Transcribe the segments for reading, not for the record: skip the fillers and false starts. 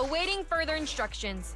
Awaiting further instructions.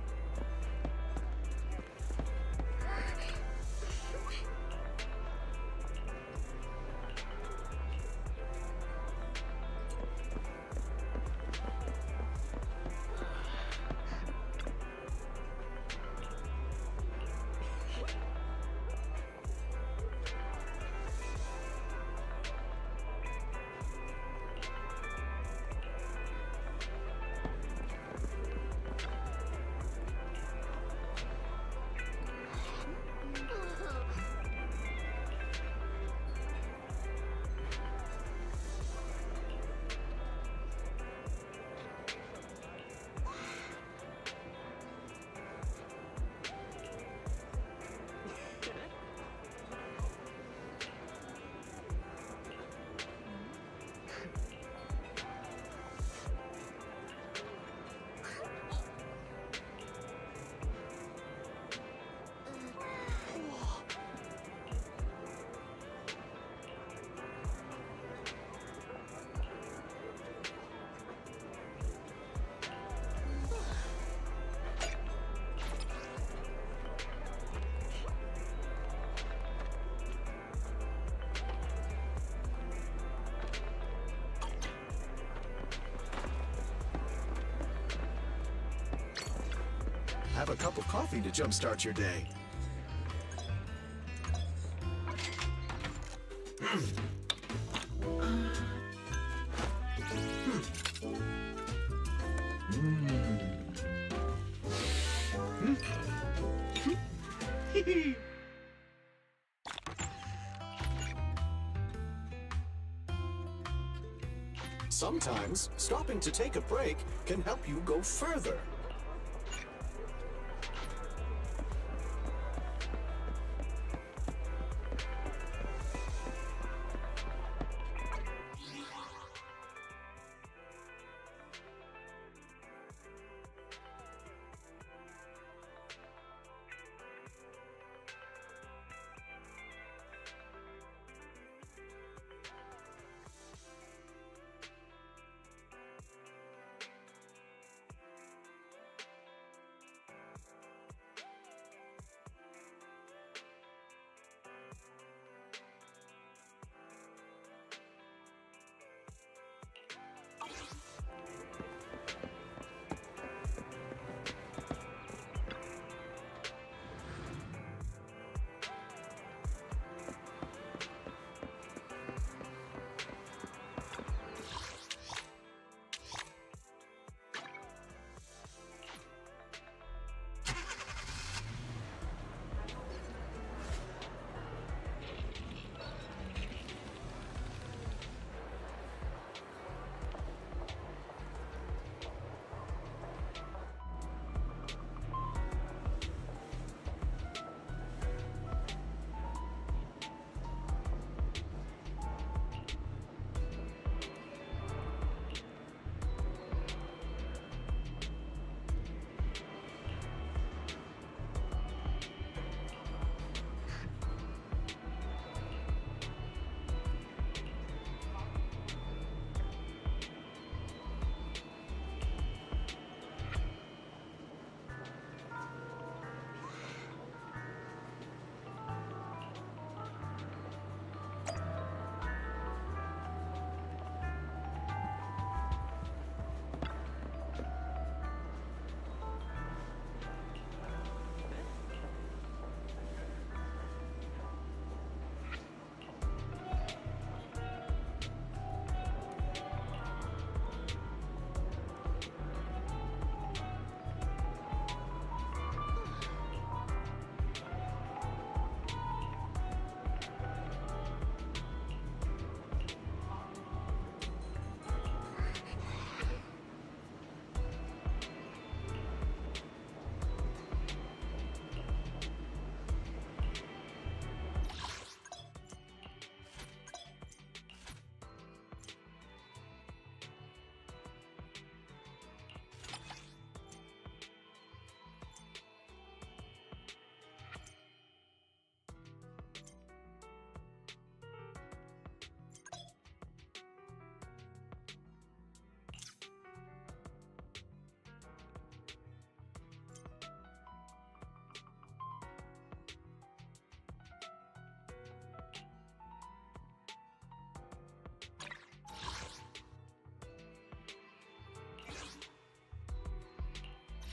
Have a cup of coffee to jumpstart your day. Sometimes, stopping to take a break can help you go further.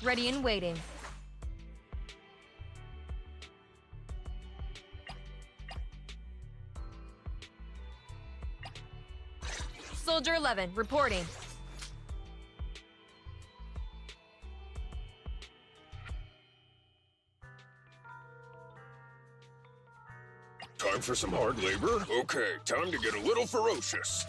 Ready and waiting. Soldier 11, reporting. Time for some hard labor? Okay, time to get a little ferocious.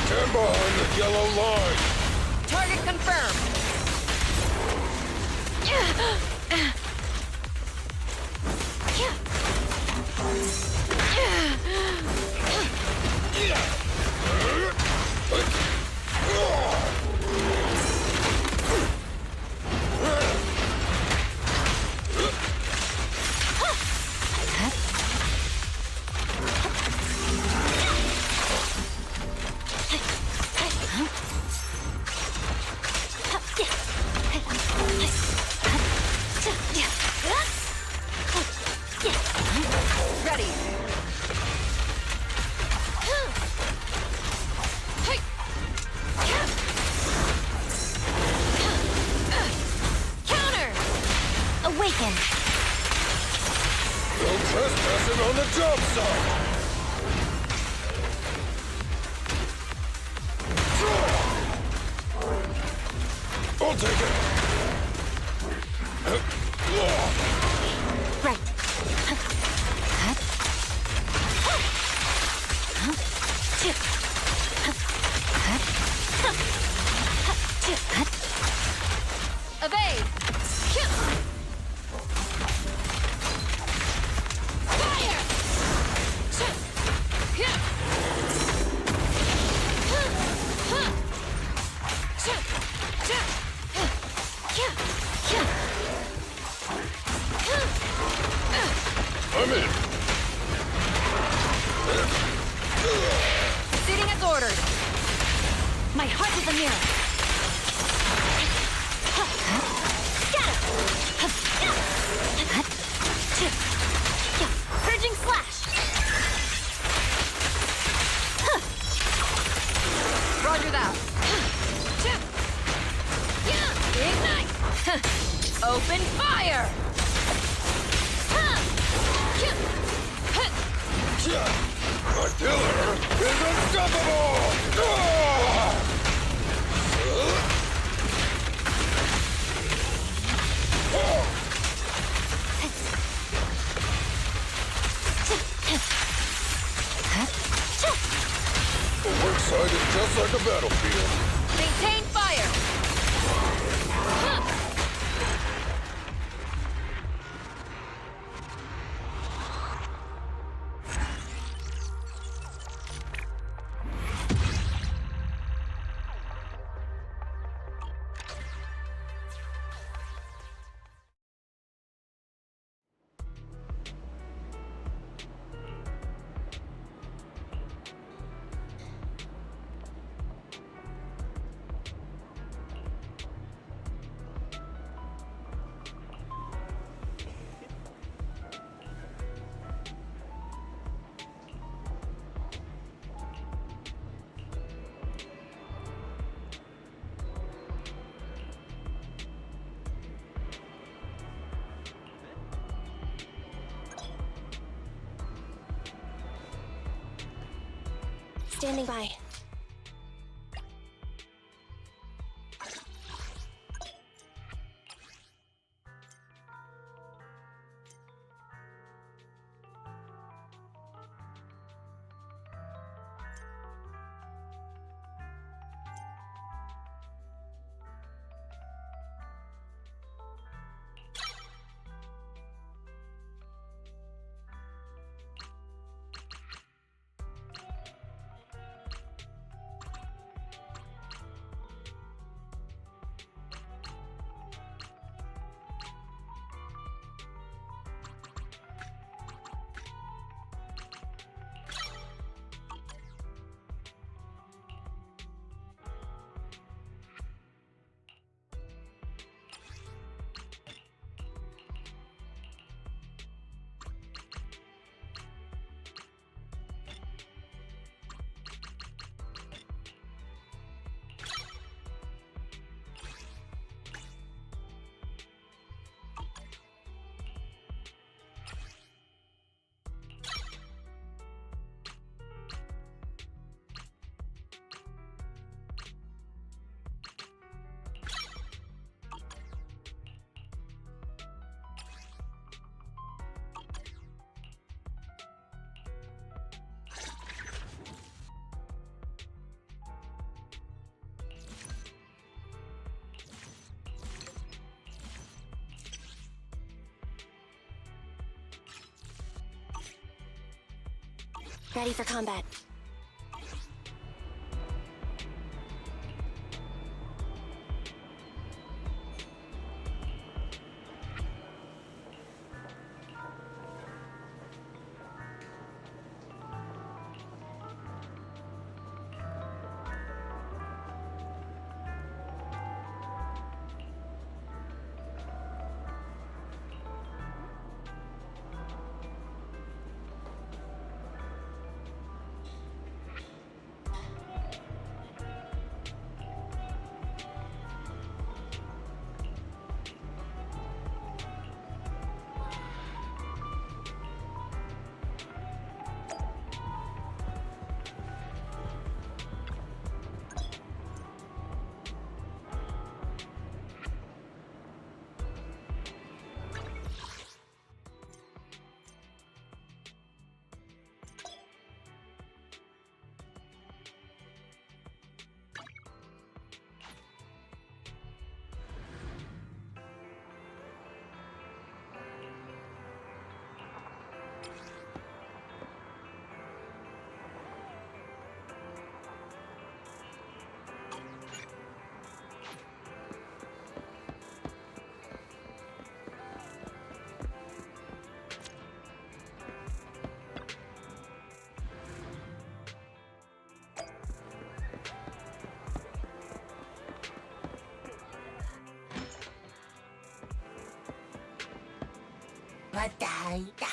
Stand behind the yellow line! Target confirmed. Ready. Counter! Awaken! No trespassing on the job site! I'll take it! Right. Evade! Fire! I'm in! Proceeding as ordered. My heart is a mirror. Purging slash. Roger that. Ignite. Open fire. My killer is unstoppable! The work site is just like a battlefield. Maintain fire. Standing by. Ready for combat. Bataita.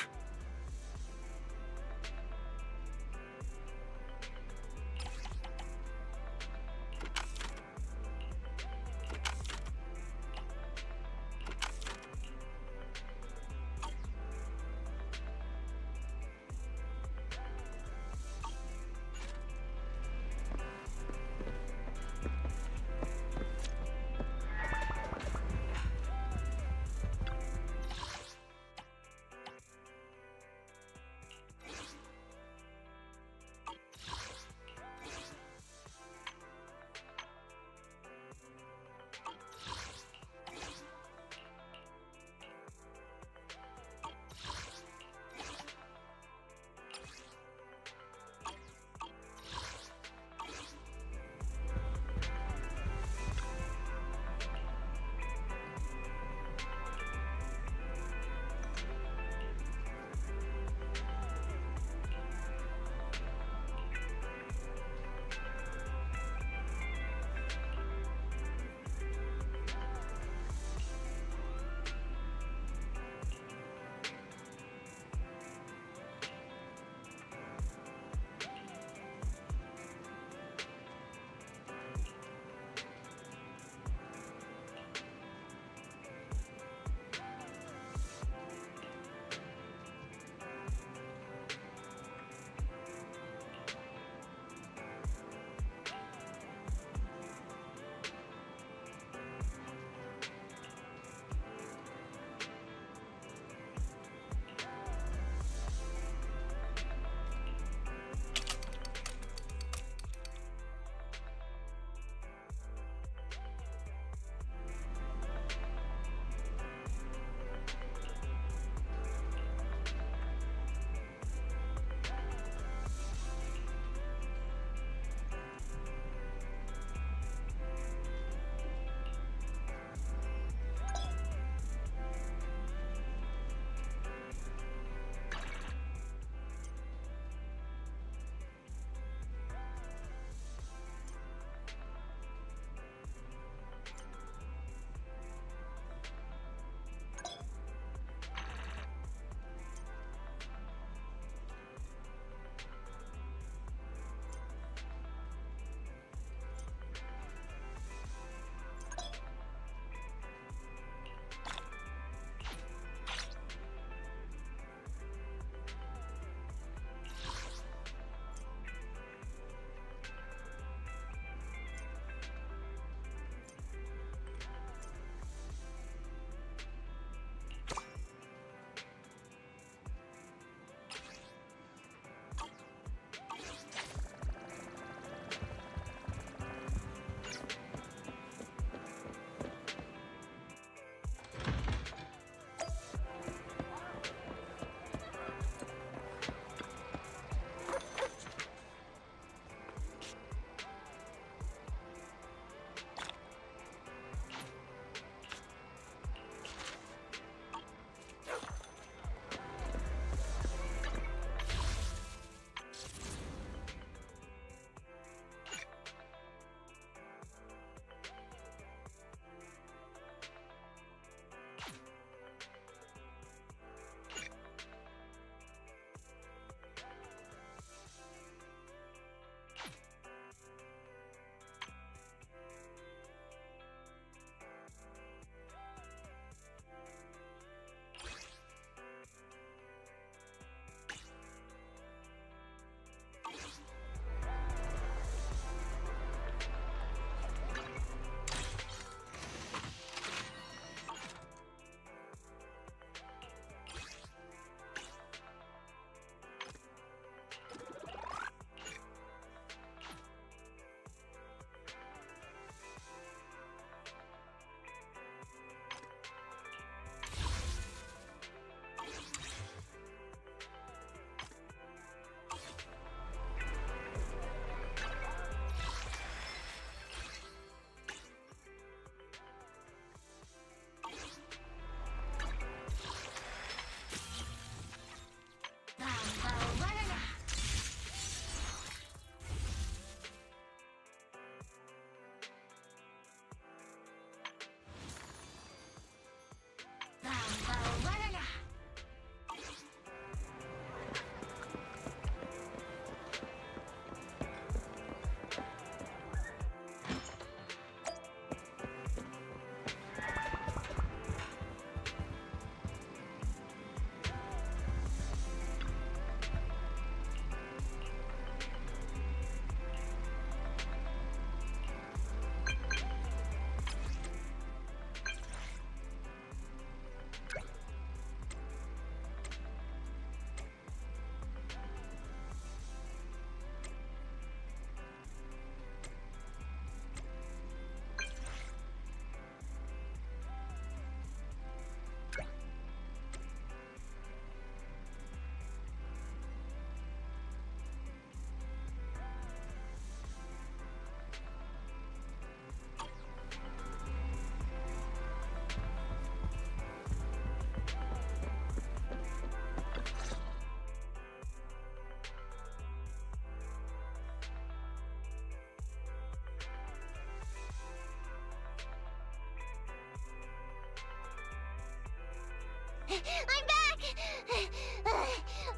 I'm back!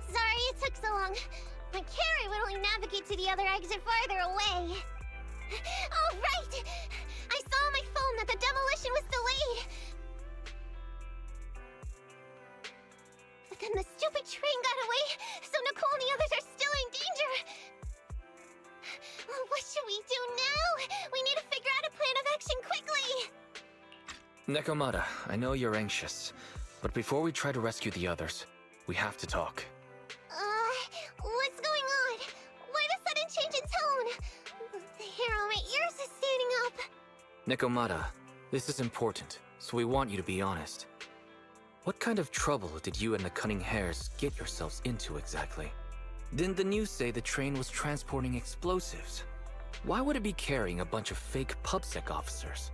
Sorry it took so long. My carrot would only navigate to the other exit farther away. Oh, right! I saw on my phone that the demolition was delayed. But then the stupid train got away, so Nicole and the others are still in danger. What should we do now? We need to figure out a plan of action quickly! Nekomata, I know you're anxious, but before we try to rescue the others, we have to talk. What's going on? Why the sudden change in tone? The hair on my ears is standing up. Nekomata, this is important, so we want you to be honest. What kind of trouble did you and the Cunning Hares get yourselves into exactly? Didn't the news say the train was transporting explosives? Why would it be carrying a bunch of fake PubSec officers?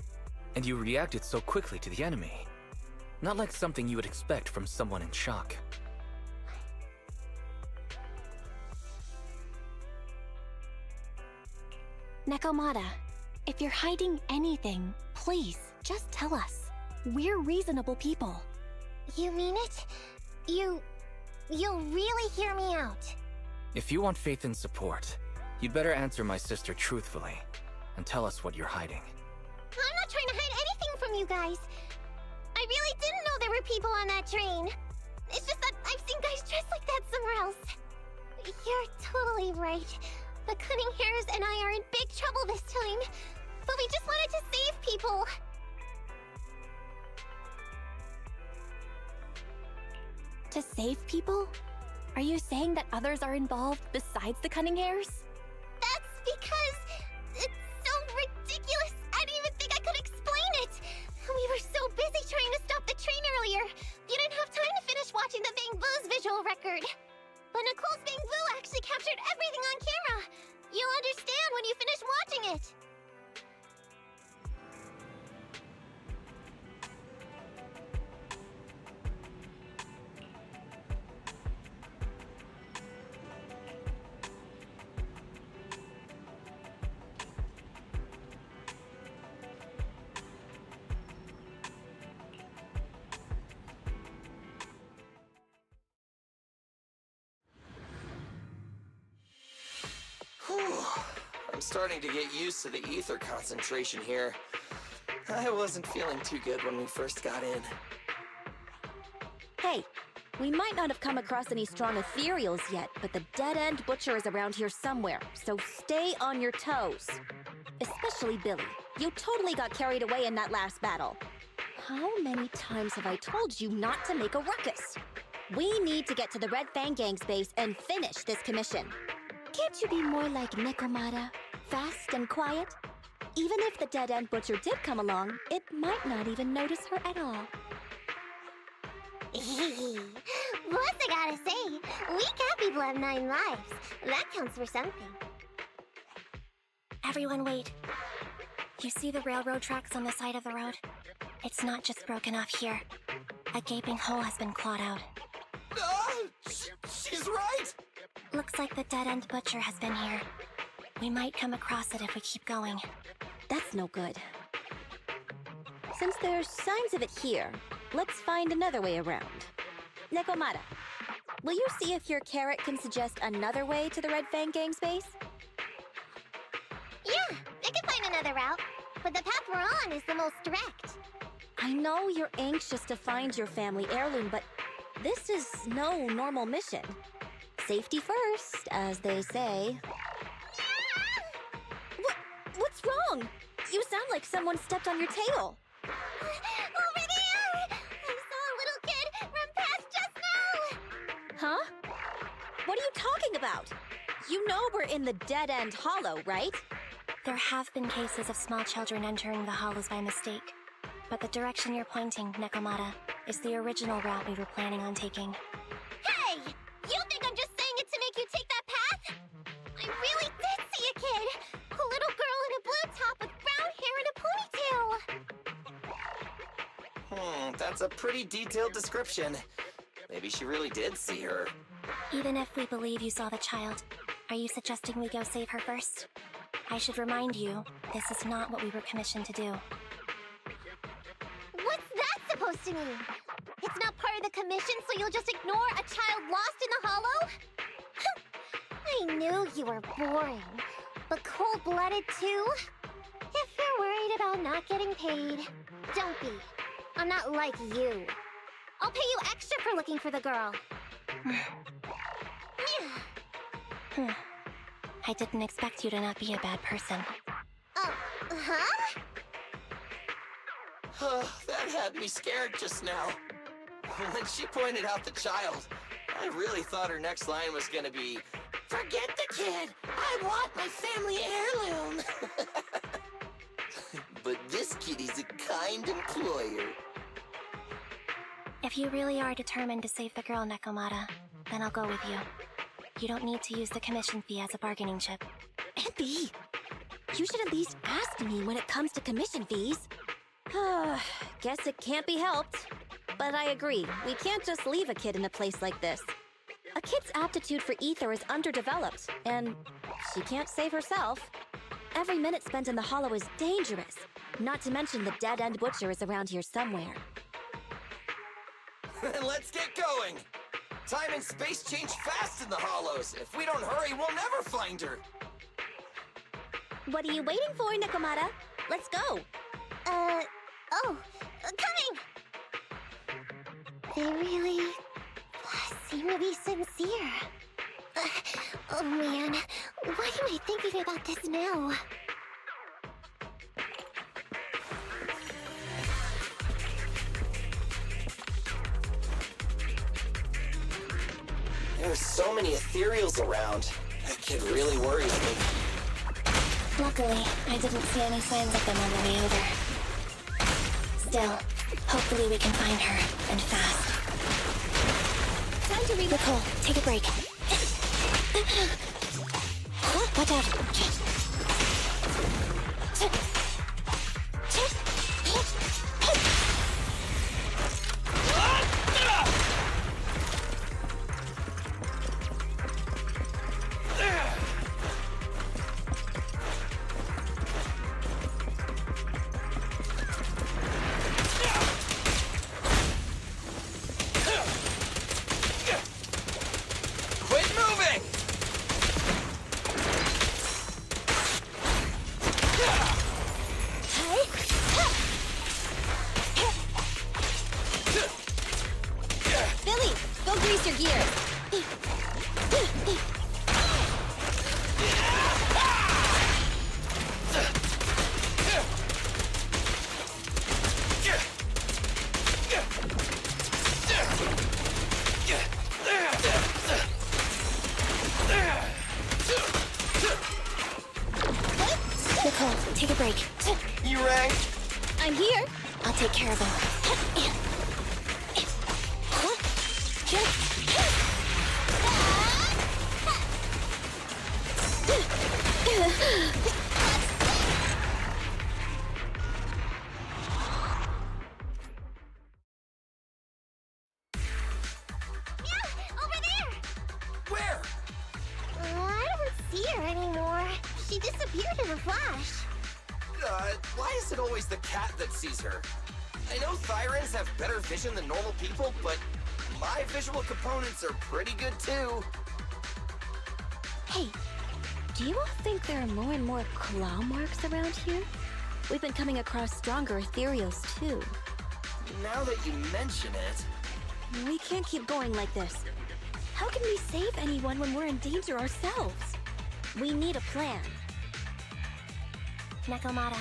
And you reacted so quickly to the enemy. Not like something you would expect from someone in shock. Nekomata, if you're hiding anything, please, just tell us. We're reasonable people. You mean it? You'll really hear me out. If you want faith and support, you'd better answer my sister truthfully and tell us what you're hiding. I'm not trying to hide anything from you guys. I really didn't know there were people on that train. It's just that I've seen guys dressed like that somewhere else. You're totally right. The Cunning Hares and I are in big trouble this time. But we just wanted to save people. To save people? Are you saying that others are involved besides the Cunning Hares? That's because it's so ridiculous. I didn't even think I could explain it. We were so busy trying to stop the train earlier. You didn't have time to finish watching the Bang Boo's visual record. But Nicole's Bang Boo actually captured everything on camera. You'll understand when you finish watching it. I'm starting to get used to the ether concentration here. I wasn't feeling too good when we first got in. Hey, we might not have come across any strong ethereals yet, but the dead-end butcher is around here somewhere, so stay on your toes. Especially Billy. You totally got carried away in that last battle. How many times have I told you not to make a ruckus? We need to get to the Red Fang Gang's base and finish this commission. Can't you be more like Nekomata? Fast and quiet? Even if the dead-end butcher did come along, it might not even notice her at all. Plus, I gotta say, we cat people have 9 lives. That counts for something. Everyone wait. You see the railroad tracks on the side of the road? It's not just broken off here. A gaping hole has been clawed out. She's right! Looks like the dead-end butcher has been here. We might come across it if we keep going. That's no good. Since there's signs of it here, let's find another way around. Nekomata, will you see if your carrot can suggest another way to the Red Fang Gang's base? Yeah, I can find another route. But the path we're on is the most direct. I know you're anxious to find your family heirloom, but this is no normal mission. Safety first, as they say. What's wrong? You sound like someone stepped on your tail. Over there! I saw a little kid run past just now! Huh? What are you talking about? You know we're in the dead-end hollow, right? There have been cases of small children entering the hollows by mistake. But the direction you're pointing, Nekomata, is the original route we were planning on taking. Hey! You think I'm just saying it to make you take that path? I really did see a kid! A little girl in a blue top with brown hair and a ponytail! That's a pretty detailed description. Maybe she really did see her. Even if we believe you saw the child, are you suggesting we go save her first? I should remind you, this is not what we were commissioned to do. What's that supposed to mean? It's not part for the commission so you'll just ignore a child lost in the hollow? I knew you were boring, but cold-blooded too? If you're worried about not getting paid, don't be. I'm not like you. I'll pay you extra for looking for the girl. I didn't expect you to not be a bad person. Oh, huh? That had me scared just now. When she pointed out the child, I really thought her next line was gonna be, "Forget the kid! I want my family heirloom!" But this kitty's a kind employer. If you really are determined to save the girl, Nekomata, then I'll go with you. You don't need to use the commission fee as a bargaining chip. Andy, you should at least ask me when it comes to commission fees. Guess it can't be helped. But I agree, we can't just leave a kid in a place like this. A kid's aptitude for ether is underdeveloped, and she can't save herself. Every minute spent in the hollow is dangerous, not to mention the dead-end butcher is around here somewhere. Then let's get going! Time and space change fast in the hollows. If we don't hurry, we'll never find her. What are you waiting for, Nekomata? Let's go! Coming! They really seem to be sincere. Oh man, why am I thinking about this now? There's so many ethereals around. That kid really worries me. Luckily, I didn't see any signs of them on the way over. Still, hopefully we can find her, and fast. Time to read. Nicole, take a break. Watch out. Quit moving! Billy, go grease your gears. Nicole, take a break. You rang? I'm here. I'll take care of him. Over there! Where? I don't see her anymore. She disappeared in a flash. Why is it always the cat that sees her? I know Thyrans have better vision than normal people, but my visual components are pretty good too. Hey, do you all think there are more and more claw marks around here? We've been coming across stronger ethereals too. Now that you mention it... We can't keep going like this. How can we save anyone when we're in danger ourselves? We need a plan. Nekomata,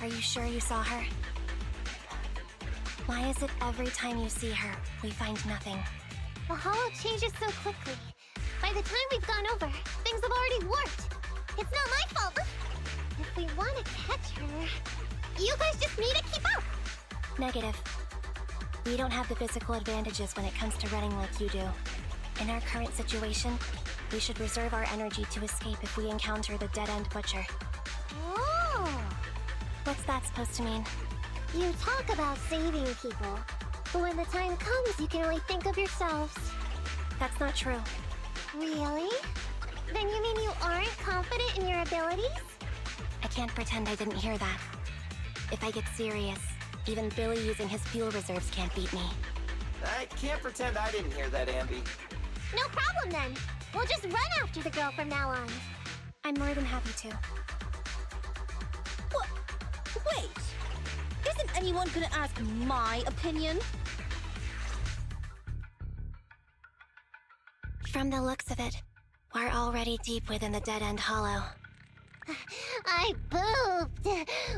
are you sure you saw her? Why is it every time you see her, we find nothing? The hollow changes so quickly. By the time we've gone over, things have already warped. It's not my fault. If we want to catch her, you guys just need to keep up. Negative. We don't have the physical advantages when it comes to running like you do. In our current situation, we should reserve our energy to escape if we encounter the dead-end butcher. Oh! What's that supposed to mean? You talk about saving people, but when the time comes, you can only think of yourselves. That's not true. Really? Then you mean you aren't confident in your abilities? I can't pretend I didn't hear that. If I get serious, even Billy using his fuel reserves can't beat me. I can't pretend I didn't hear that, Ambi. No problem then. We'll just run after the girl from now on. I'm more than happy to. What? Wait. Isn't anyone gonna ask my opinion? From the looks of it, we're already deep within the Dead End Hollow. I pooped.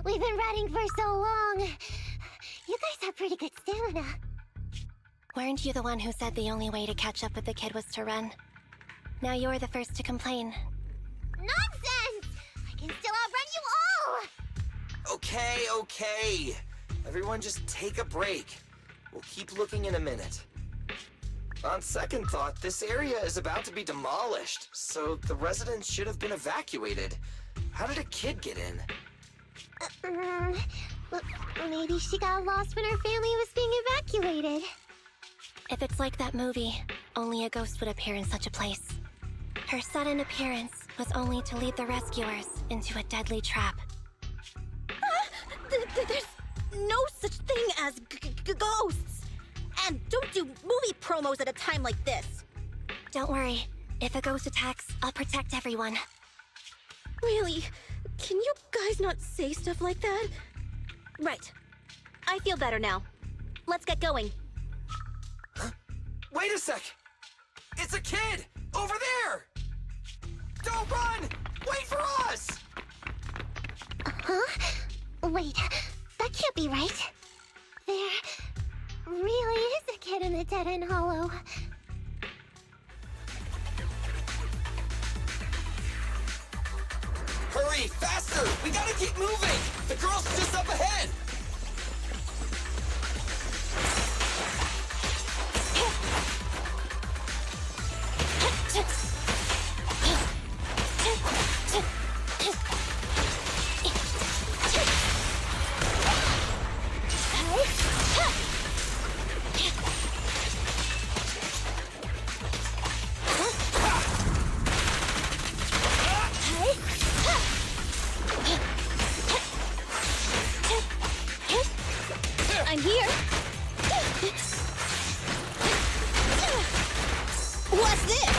We've been running for so long. You guys have pretty good stamina. Weren't you the one who said the only way to catch up with the kid was to run? Now you're the first to complain. Nonsense! I can still outrun you all! Okay. Everyone just take a break. We'll keep looking in a minute. On second thought, this area is about to be demolished, so the residents should have been evacuated. How did a kid get in? Maybe she got lost when her family was being evacuated. If it's like that movie, only a ghost would appear in such a place. Her sudden appearance was only to lead the rescuers into a deadly trap. There's no such thing as ghosts! And don't do movie promos at a time like this! Don't worry. If a ghost attacks, I'll protect everyone. Really? Can you guys not say stuff like that? Right. I feel better now. Let's get going. Huh? Wait a sec! It's a kid! Over there! Don't run! Wait for us! Huh? Wait, that can't be right. There really is a kid in the Dead End Hollow. Hurry, faster! We gotta keep moving! The girl's just up ahead! I'm here. What's this?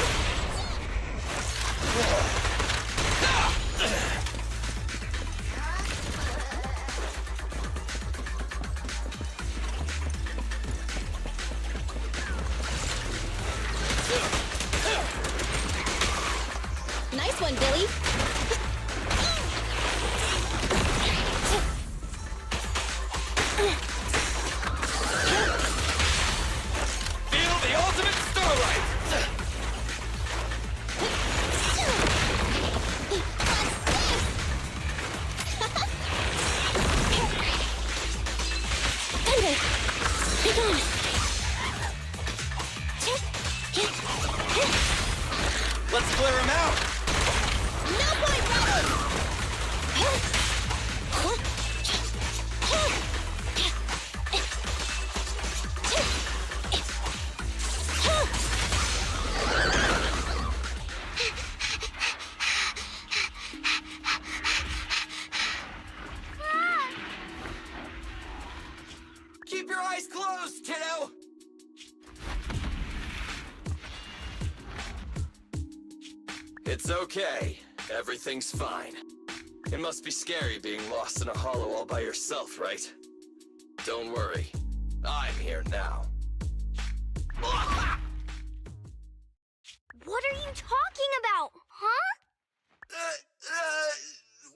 Nice one, Billy. Feel the ultimate starlight! Thunder! Be gone! Let's clear him out! No point running! Keep your eyes closed, kiddo! It's okay. Everything's fine. It must be scary being lost in a hollow all by yourself, right? Don't worry. I'm here now. What are you talking about, huh?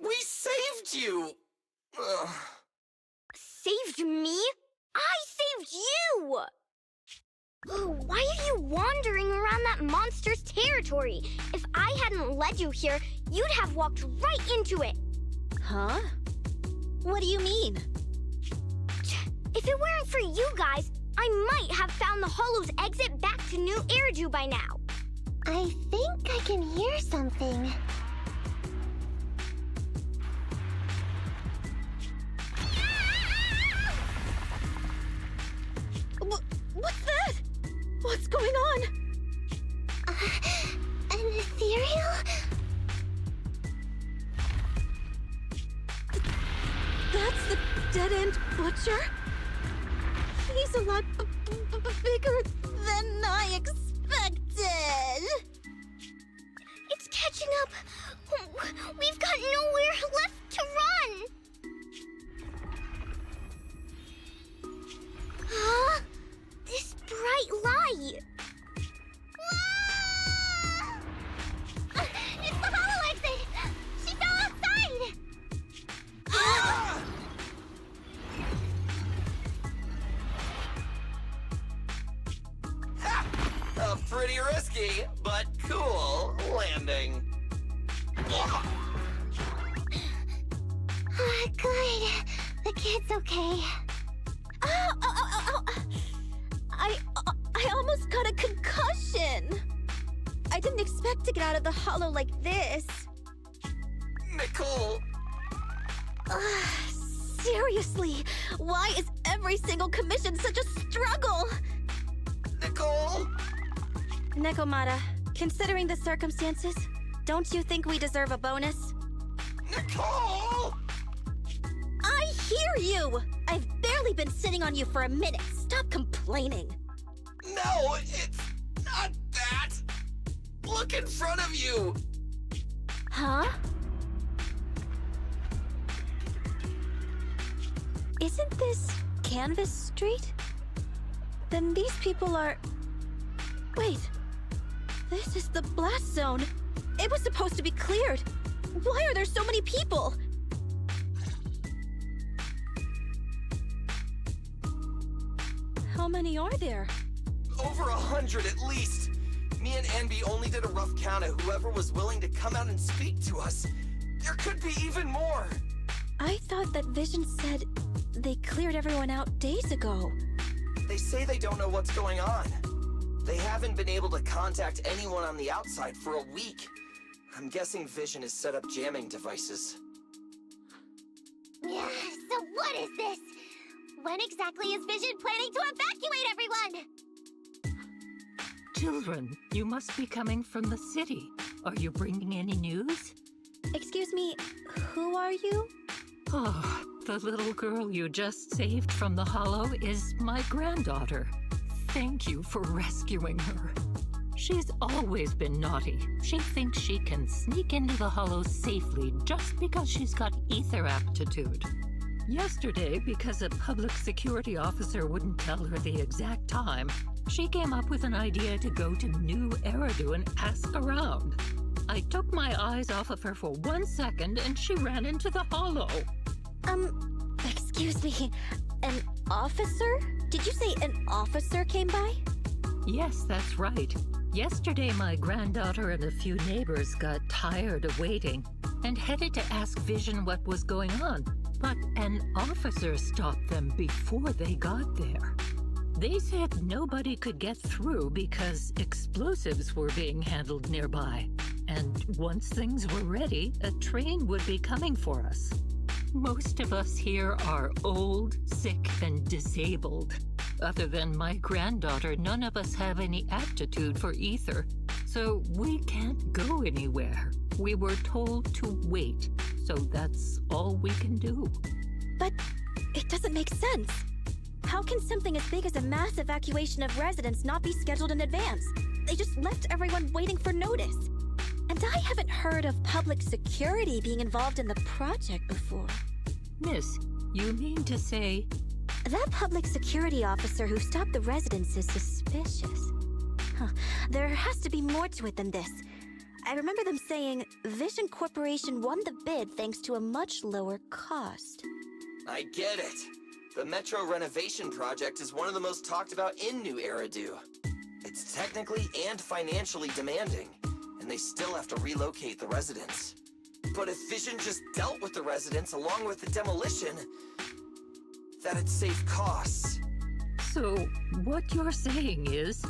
We saved you! Saved me? I saved you! Why are you wandering around that monster's territory? If I hadn't led you here, you'd have walked right into it. Huh? What do you mean? If it weren't for you guys, I might have found the Hollow's exit back to New Eridu by now. I think I can hear something. What's that? What's going on? An ethereal? That's the dead-end butcher? He's a lot bigger bigger than I expected. It's catching up. We've got nowhere left to run. Huh? This bright light. Ah! It's the hollow exit. She fell outside. Ha! A pretty risky, but cool landing. Good. The kid's okay. Ow, ow, ow, ow, ow. I almost got a concussion. I didn't expect to get out of the hollow like this. Nicole, Seriously, why is every single commission such a struggle? Nicole! Nekomata, considering the circumstances, don't you think we deserve a bonus? Nicole! I hear you! I've barely been sitting on you for a minute. Stop complaining. No, it's not that. Look in front of you. Huh? Isn't this Canvas Street? Then these people are... Wait. This is the blast zone. It was supposed to be cleared. Why are there so many people? How many are there? Over 100 at least. Me and Envy only did a rough count of whoever was willing to come out and speak to us. There could be even more. I thought that Vision said they cleared everyone out days ago. They say they don't know what's going on. They haven't been able to contact anyone on the outside for a week. I'm guessing Vision has set up jamming devices. Yeah, so what is this? When exactly is Vision planning to evacuate everyone? Children, you must be coming from the city. Are you bringing any news? Excuse me, who are you? Oh, the little girl you just saved from the hollow is my granddaughter. Thank you for rescuing her. She's always been naughty. She thinks she can sneak into the hollow safely just because she's got ether aptitude. Yesterday, because a public security officer wouldn't tell her the exact time, she came up with an idea to go to New Eridu and ask around. I took my eyes off of her for 1 second and she ran into the hollow. Excuse me, an officer? Did you say an officer came by? Yes, that's right. Yesterday, my granddaughter and a few neighbors got tired of waiting and headed to ask Vision what was going on. But an officer stopped them before they got there. They said nobody could get through because explosives were being handled nearby. And once things were ready, a train would be coming for us. Most of us here are old, sick, and disabled. Other than my granddaughter, none of us have any aptitude for ether, so we can't go anywhere. We were told to wait, so that's all we can do. But it doesn't make sense. How can something as big as a mass evacuation of residents not be scheduled in advance? They just left everyone waiting for notice. And I haven't heard of public security being involved in the project before. Miss, you mean to say... That public security officer who stopped the residents is suspicious. There has to be more to it than this. I remember them saying Vision Corporation won the bid thanks to a much lower cost. I get it. The Metro renovation project is one of the most talked about in New Eridu. It's technically and financially demanding, and they still have to relocate the residents. But if Vision just dealt with the residents along with the demolition, that'd save costs. So, what you're saying is,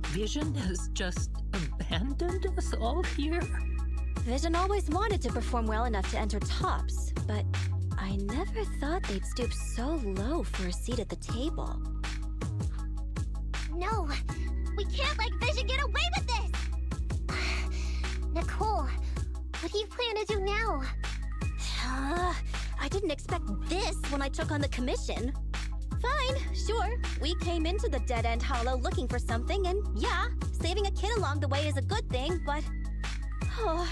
Vision has just abandoned us all here? Vision always wanted to perform well enough to enter tops, but I never thought they'd stoop so low for a seat at the table. No, we can't let Vision get away with this! Nicole, what do you plan to do now? I didn't expect this when I took on the commission. Fine, sure. We came into the dead-end hollow looking for something, and yeah, saving a kid along the way is a good thing, but... Oh,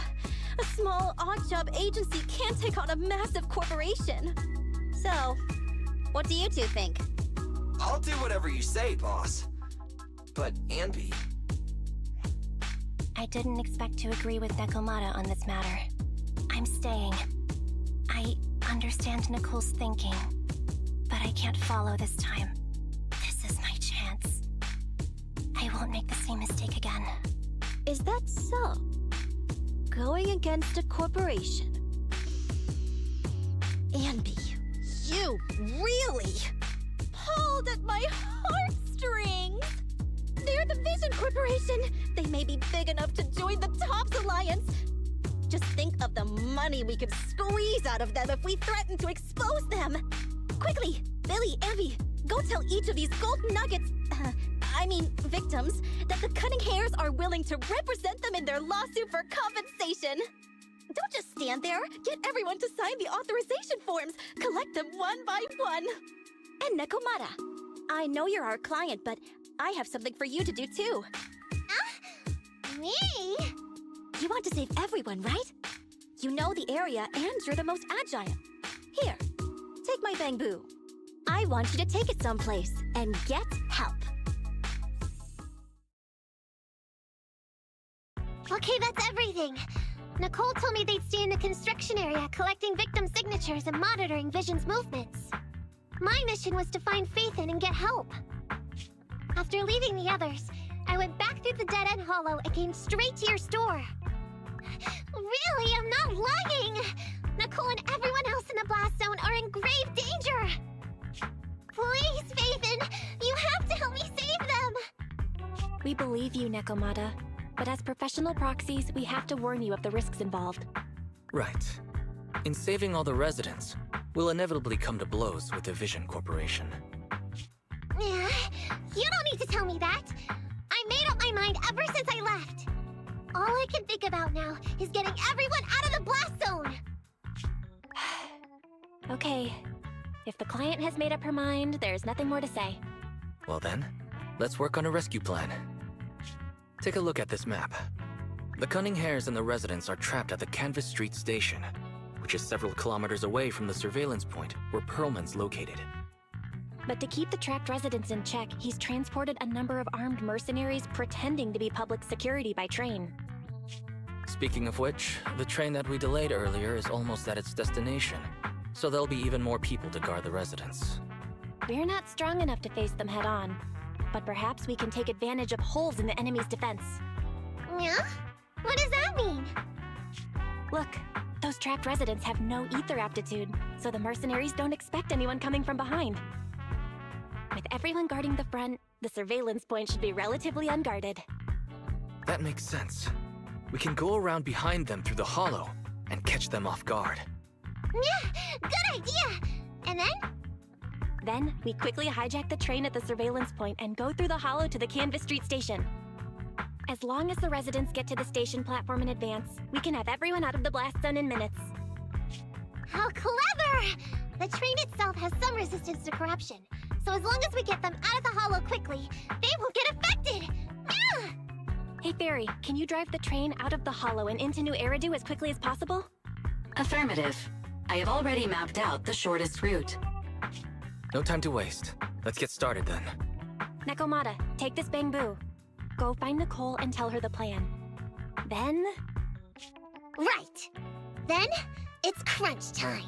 a small, odd-job agency can't take on a massive corporation. So, what do you two think? I'll do whatever you say, boss. But, Anby... I didn't expect to agree with Nekomata on this matter. I'm staying. I understand Nicole's thinking, but I can't follow this time. This is my chance. I won't make the same mistake again. Is that so? Going against a corporation? Anby, you really pulled at my heartstrings! They're the Vision Corporation! They may be big enough to join the TOPS Alliance! Just think of the money we could squeeze out of them if we threaten to expose them! Quickly, Billy, Anby, go tell each of these gold nuggets, victims, that the Cunning Hares are willing to represent them in their lawsuit for compensation! Don't just stand there! Get everyone to sign the authorization forms! Collect them one by one! And Nekomata, I know you're our client, but I have something for you to do too. Me? You want to save everyone, right? You know the area and you're the most agile. Here, take my bamboo. I want you to take it someplace and get help. Okay, that's everything. Nicole told me they'd stay in the construction area, collecting victim signatures and monitoring Vision's movements. My mission was to find Faithin and get help. After leaving the others, I went back through the dead-end hollow and came straight to your store. Really, I'm not lying! Nicole and everyone else in the blast zone are in grave danger! Please, Faithin, you have to help me save them! We believe you, Nekomata. But as professional proxies, we have to warn you of the risks involved. Right. In saving all the residents, we'll inevitably come to blows with the Vision Corporation. Yeah, you don't need to tell me that. I made up my mind ever since I left. All I can think about now is getting everyone out of the blast zone. Okay. If the client has made up her mind, there's nothing more to say. Well then, let's work on a rescue plan. Take a look at this map. The Cunning Hares and the residents are trapped at the Canvas Street station, which is several kilometers away from the surveillance point where Perlman's located. But to keep the trapped residents in check, he's transported a number of armed mercenaries pretending to be public security by train. Speaking of which, the train that we delayed earlier is almost at its destination, so there'll be even more people to guard the residents. We're not strong enough to face them head-on, but perhaps we can take advantage of holes in the enemy's defense. Yeah? What does that mean? Look, those trapped residents have no ether aptitude, so the mercenaries don't expect anyone coming from behind. With everyone guarding the front, the surveillance point should be relatively unguarded. That makes sense. We can go around behind them through the hollow and catch them off guard. Yeah, good idea! And then? Then, we quickly hijack the train at the surveillance point and go through the hollow to the Canvas Street station. As long as the residents get to the station platform in advance, we can have everyone out of the blast zone in minutes. How clever! The train itself has some resistance to corruption, so as long as we get them out of the hollow quickly, they won't get affected! Yeah! Hey Fairy, can you drive the train out of the hollow and into New Eridu as quickly as possible? Affirmative. I have already mapped out the shortest route. No time to waste. Let's get started then. Nekomata, take this bamboo. Go find Nicole and tell her the plan. Then... Right! Then, it's crunch time!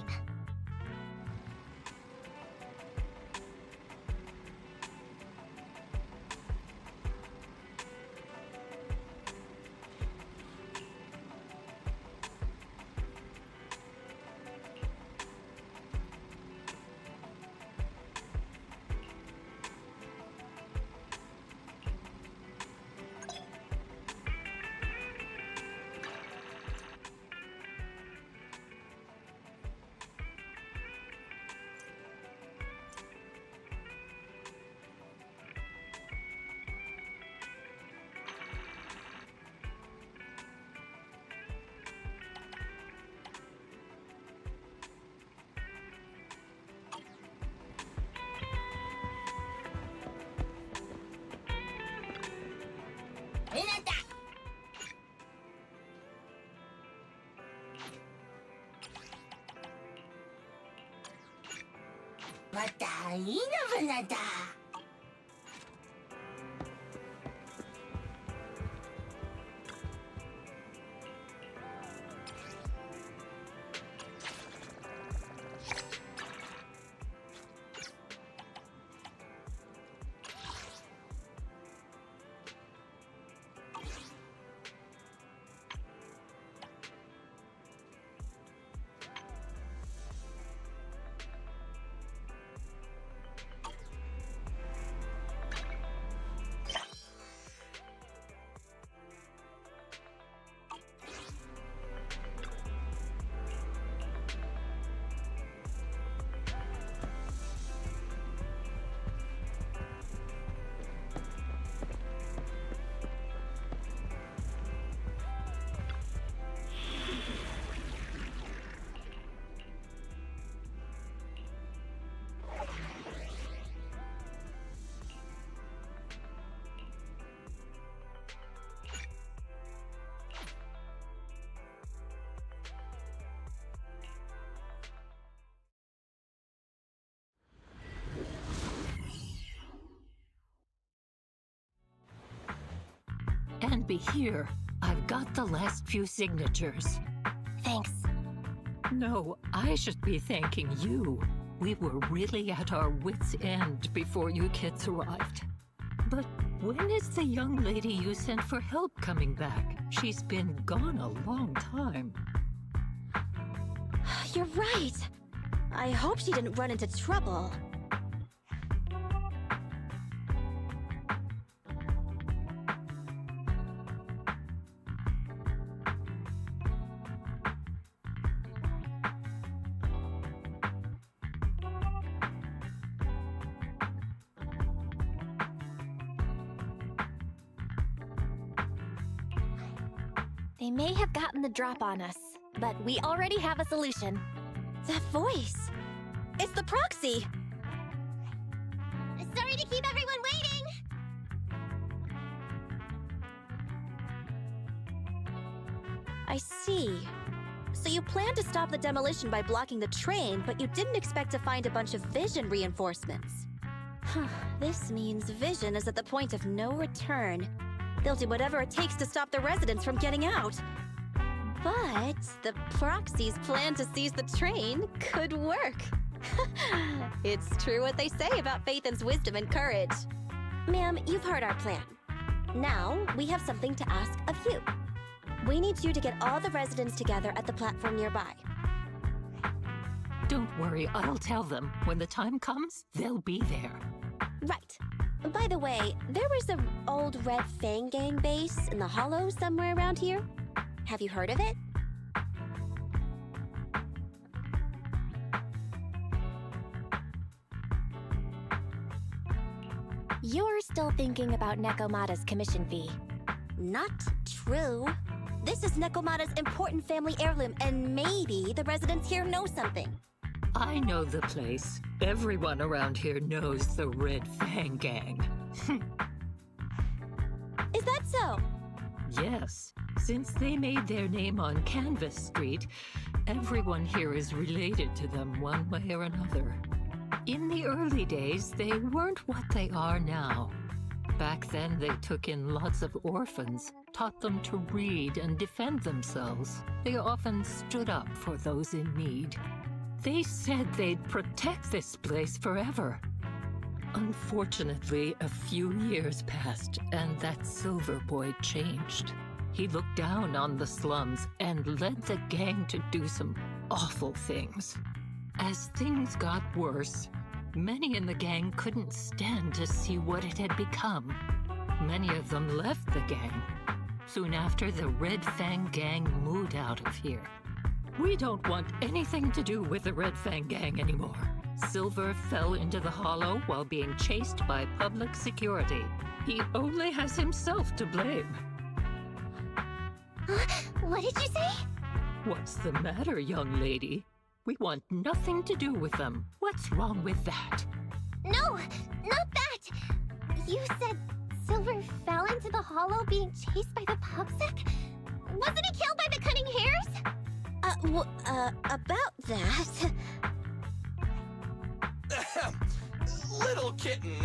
And be here. I've got the last few signatures. Thanks. No, I should be thanking you. We were really at our wits' end before you kids arrived. But when is the young lady you sent for help coming back? She's been gone a long time. You're right. I hope she didn't run into trouble. They may have gotten the drop on us, but we already have a solution. That voice! It's the proxy! Sorry to keep everyone waiting! I see. So you planned to stop the demolition by blocking the train, but you didn't expect to find a bunch of vision reinforcements. This means vision is at the point of no return. They'll do whatever it takes to stop the residents from getting out. But the proxy's plan to seize the train could work. It's true what they say about Phaethon's wisdom and courage. Ma'am, you've heard our plan. Now, we have something to ask of you. We need you to get all the residents together at the platform nearby. Don't worry, I'll tell them. When the time comes, they'll be there. Right. By the way, there was an old Red Fang Gang base in the Hollow somewhere around here. Have you heard of it? You're still thinking about Nekomata's commission fee. Not true. This is Nekomata's important family heirloom, and maybe the residents here know something. I know the place. Everyone around here knows the Red Fang Gang. Is that so? Yes. Since they made their name on Canvas Street, everyone here is related to them one way or another. In the early days, they weren't what they are now. Back then, they took in lots of orphans, taught them to read and defend themselves. They often stood up for those in need. They said they'd protect this place forever. Unfortunately, a few years passed, and that Silver Boy changed. He looked down on the slums and led the gang to do some awful things. As things got worse, many in the gang couldn't stand to see what it had become. Many of them left the gang. Soon after, the Red Fang Gang moved out of here. We don't want anything to do with the Red Fang Gang anymore. Silver fell into the Hollow while being chased by public security. He only has himself to blame. What did you say? What's the matter, young lady? We want nothing to do with them. What's wrong with that? No, not that! You said Silver fell into the Hollow being chased by the Pubsec? Wasn't he killed by the Cunning Hares? About that... little kitten.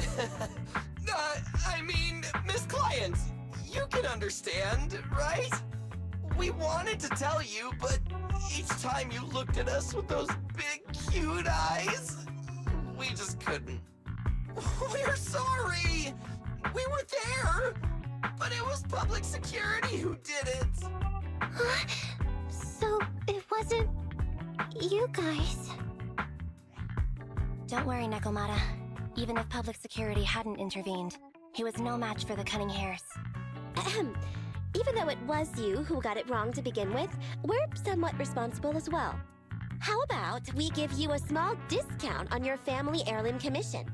I mean, Miss Client, you can understand, right? We wanted to tell you, but each time you looked at us with those big, cute eyes, we just couldn't. We're sorry! We were there, but it was public security who did it. So it wasn't you guys. Don't worry, Nekomata. Even if public security hadn't intervened, he was no match for the cunning hares. Ahem. Even though it was you who got it wrong to begin with, we're somewhat responsible as well. How about we give you a small discount on your family heirloom commission?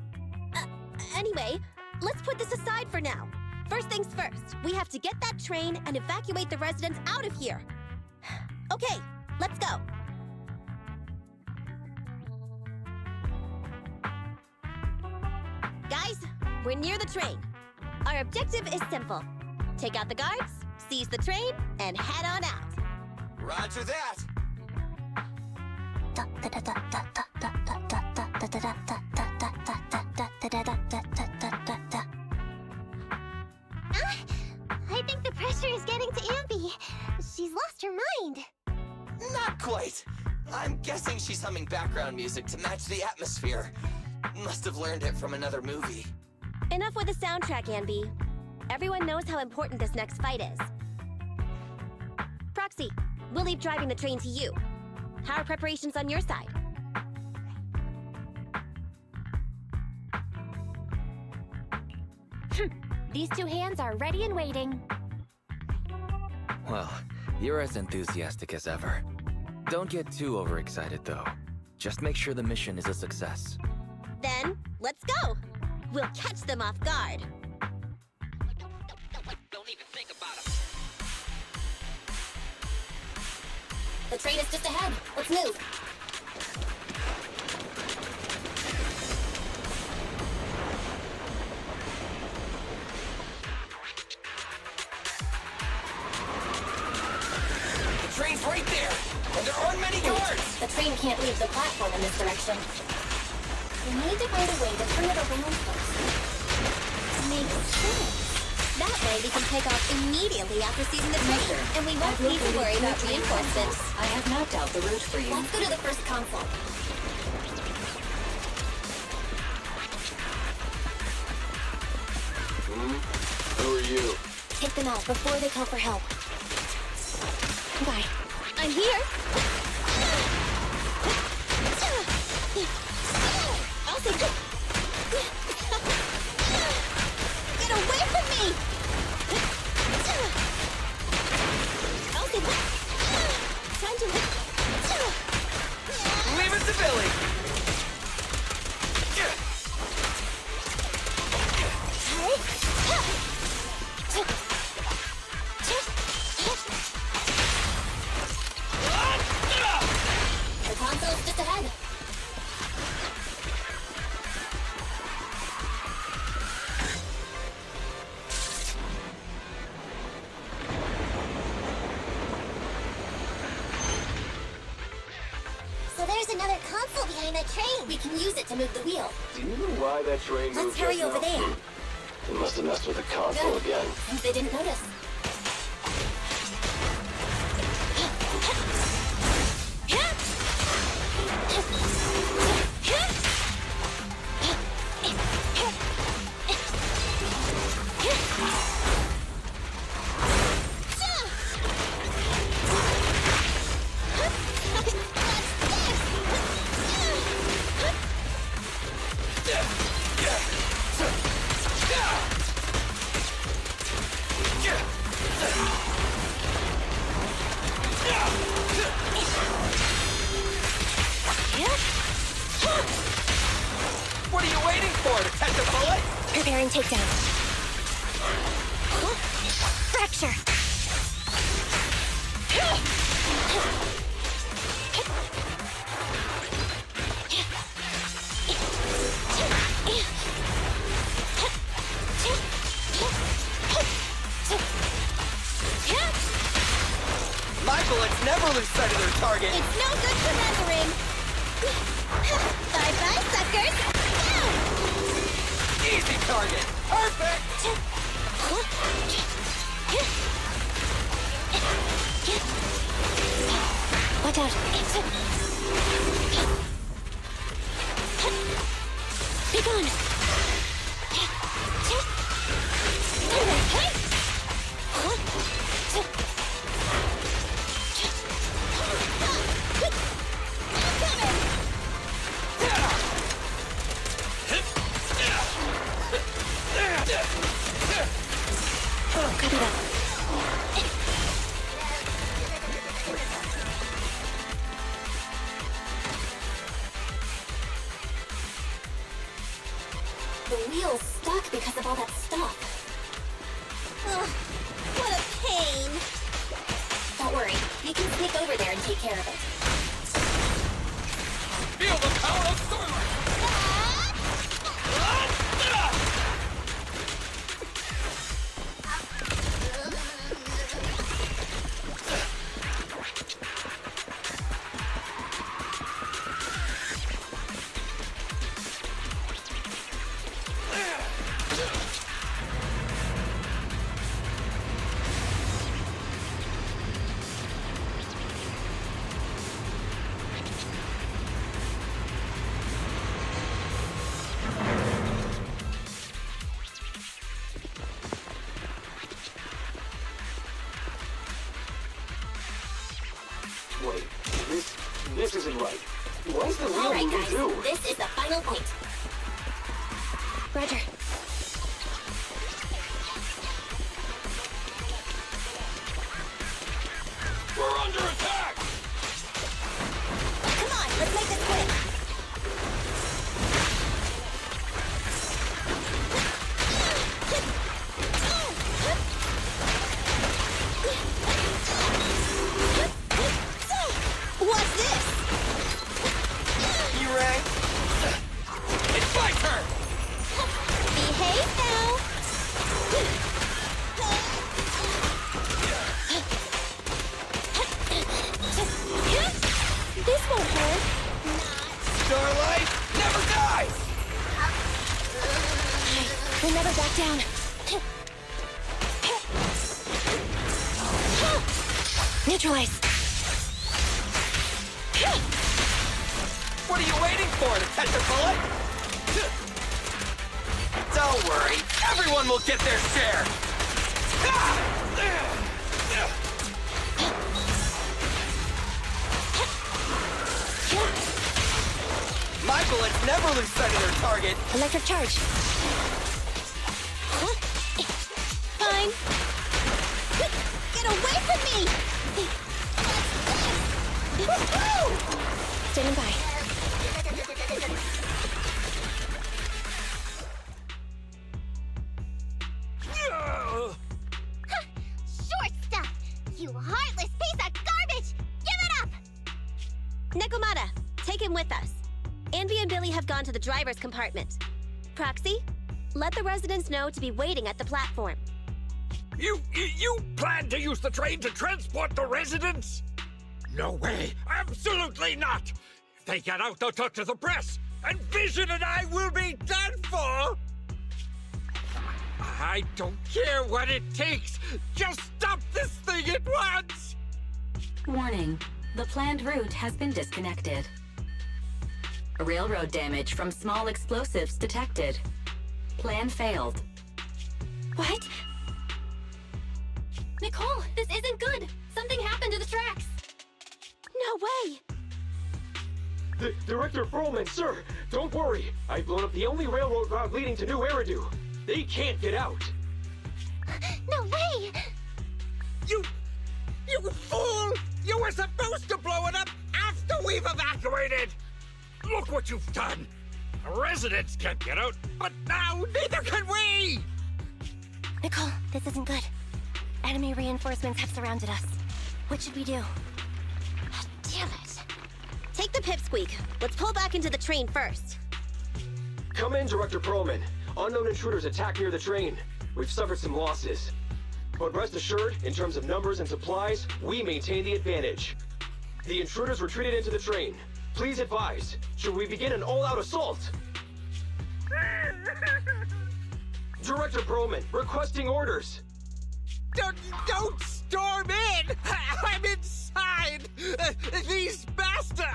Anyway, let's put this aside for now. First things first, we have to get that train and evacuate the residents out of here. Okay, let's go. Guys, we're near the train. Our objective is simple. Take out the guards, seize the train, and head on out. Roger that. I think the pressure is getting to Ampy. She's lost her mind. Not quite. I'm guessing she's humming background music to match the atmosphere. Must have learned it from another movie. Enough with the soundtrack, Anby. Everyone knows how important this next fight is. Proxy, we'll leave driving the train to you. How are preparations on your side? These two hands are ready and waiting. Well, you're as enthusiastic as ever. Don't get too overexcited, though. Just make sure the mission is a success. Then, let's go! We'll catch them off guard. Don't even think about it. The train is just ahead. Let's move. The train's right there, and there aren't many guards. The train can't leave the platform in this direction. We need to find a way to turn it around first. Makes sense. That way we can take off immediately after seizing the train, and we won't need to worry about reinforcements. I have mapped out the route for you. Let's go to the first console. Who are you? Take them out before they call for help. Bye. I'm here! I'll take it! Get away from me! I'll take it! Time to... Leave it to Billy. The console's just ahead. So there's another console behind that train. We can use it to move the wheel. Do you know why that train Let's moved hurry just over now? there. They must have messed with the console Good. again. Since they didn't notice. What are you waiting for? To catch a bullet? Preparing takedown. Fracture. My bullets never lose sight of their target. It's no good surrendering! Bye-bye, suckers! Down! Easy target! Perfect! Watch out. Be gone. Copy that. The wheel's stuck because of all that stuff. Ugh, what a pain. Don't worry, we can sneak over there and take care of it. Feel the power of Starlight! Wait, this isn't right. Why is the wheel Alright moving guys, too? this is the final point. Roger. We're under attack! Come on, let's make this quick. What's this? You rang? It's my turn! Behave now. This won't hurt. Starlight never dies! We'll never back down. Neutralize. What are you waiting for, to catch a bullet? Don't worry, everyone will get their share! My bullets never lose sight of their target! Electric charge. Fine. Get away from me! Woohoo! Standing by. Short stuff! You heartless piece of garbage! Give it up! Nekomata, take him with us. Anvi and Billy have gone to the driver's compartment. Proxy, let the residents know to be waiting at the platform. You plan to use the train to transport the residents? No way! Absolutely not! If they get out, they'll talk to the press, and Vision and I will be done for! I don't care what it takes! Just stop this thing at once! Warning. The planned route has been disconnected. Railroad damage from small explosives detected. Plan failed. What? Nicole, this isn't good. Something happened to the tracks. No way! Director Perlman, sir, don't worry. I've blown up the only railroad route leading to New Eridu. They can't get out. No way! You fool! You were supposed to blow it up after we've evacuated! Look what you've done! The residents can't get out, but now neither can we! Nicole, this isn't good. Enemy reinforcements have surrounded us. What should we do? Damn it. Take the pipsqueak. Let's pull back into the train first. Come in, Director Perlman. Unknown intruders attacked near the train. We've suffered some losses. But rest assured, in terms of numbers and supplies, we maintain the advantage. The intruders retreated into the train. Please advise, should we begin an all-out assault? Director Perlman, requesting orders. Don't storm in! I'm inside! These bastards...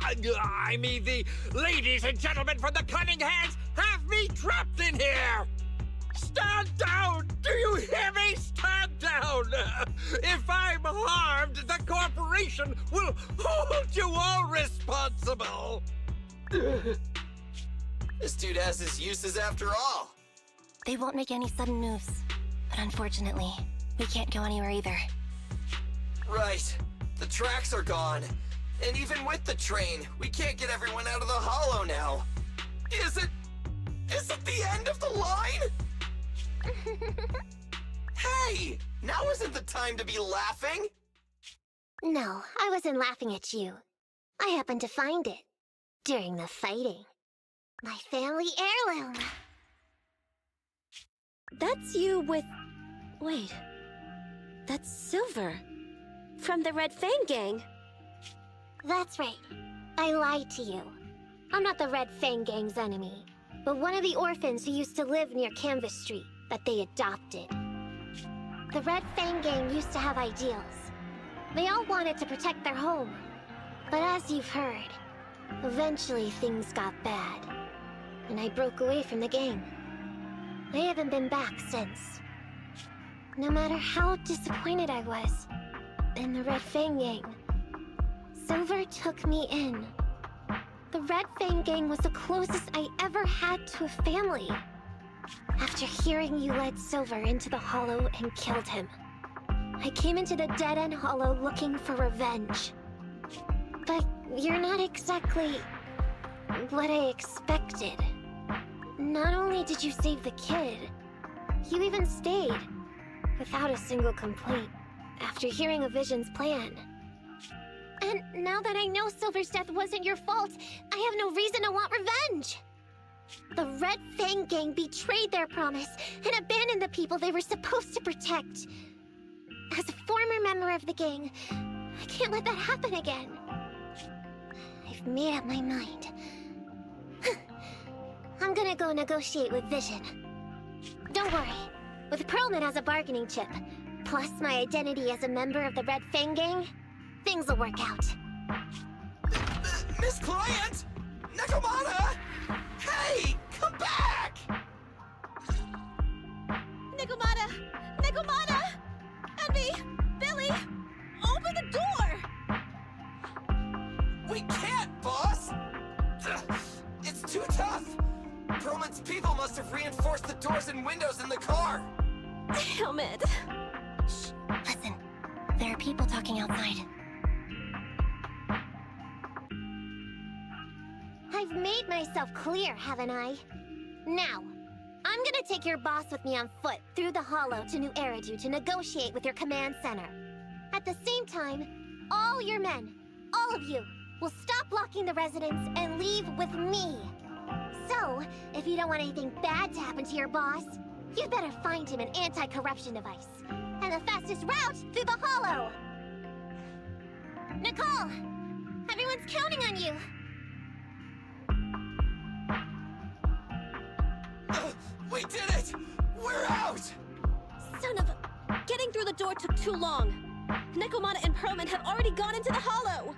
I mean, the ladies and gentlemen from the Cunning Hands have me trapped in here! Stand down! Do you hear me? Stand down! If I'm harmed, the corporation will hold you all responsible! This dude has his uses after all. They won't make any sudden moves. But unfortunately, we can't go anywhere either. Right. The tracks are gone. And even with the train, we can't get everyone out of the hollow now. Is it the end of the line? Hey! Now isn't the time to be laughing! No, I wasn't laughing at you. I happened to find it. During the fighting. My family heirloom. That's you with... Wait. That's Silver. From the Red Fang Gang. That's right. I lied to you. I'm not the Red Fang Gang's enemy, but one of the orphans who used to live near Canvas Street that they adopted. The Red Fang Gang used to have ideals. They all wanted to protect their home. But as you've heard, eventually things got bad. And I broke away from the gang. I haven't been back since. No matter how disappointed I was in the Red Fang Gang, Silver took me in. The Red Fang Gang was the closest I ever had to a family. After hearing you led Silver into the Hollow and killed him, I came into the dead-end Hollow looking for revenge. But you're not exactly what I expected. Not only did you save the kid, you even stayed, without a single complaint, after hearing a Vision's plan. And now that I know Silver's death wasn't your fault, I have no reason to want revenge! The Red Fang Gang betrayed their promise and abandoned the people they were supposed to protect. As a former member of the gang, I can't let that happen again. I've made up my mind. I'm gonna go negotiate with Vision. Don't worry. With Perlman as a bargaining chip, plus my identity as a member of the Red Fang Gang, things will work out. Miss Client! Nekomata! Hey! Come back! Nekomata! Nekomata! Envy! Billy! Open the door! We can't, boss! It's too tough! Perlman's people must have reinforced the doors and windows in the car! Damn it! Shh, listen. There are people talking outside. I've made myself clear, haven't I? Now, I'm gonna take your boss with me on foot through the Hollow to New Eridu to negotiate with your command center. At the same time, all your men, all of you, will stop blocking the residents and leave with me. So, if you don't want anything bad to happen to your boss, you'd better find him an anti-corruption device. And the fastest route through the Hollow! Nicole! Everyone's counting on you! We did it! We're out! Son of a... Getting through the door took too long. Nekomata and Perlman have already gone into the Hollow!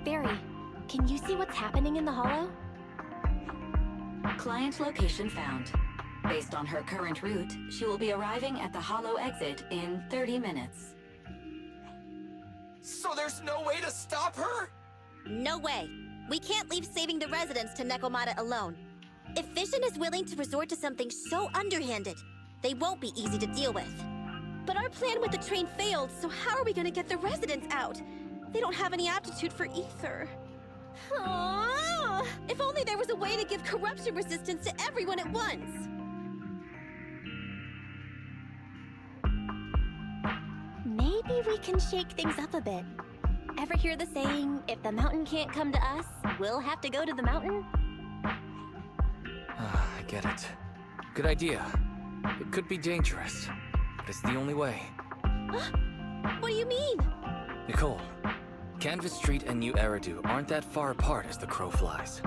Barry, can you see what's happening in the Hollow? Client location found. Based on her current route, she will be arriving at the Hollow exit in 30 minutes. So there's no way to stop her? No way. We can't leave saving the residents to Nekomata alone. If Vision is willing to resort to something so underhanded, they won't be easy to deal with. But our plan with the train failed, so how are we gonna get the residents out? They don't have any aptitude for ether. Aww. If only there was a way to give corruption resistance to everyone at once. Maybe we can shake things up a bit. Ever hear the saying, if the mountain can't come to us, we'll have to go to the mountain? I get it. Good idea. It could be dangerous. It's the only way. What do you mean? Nicole, Canvas Street and New Eridu aren't that far apart as the crow flies.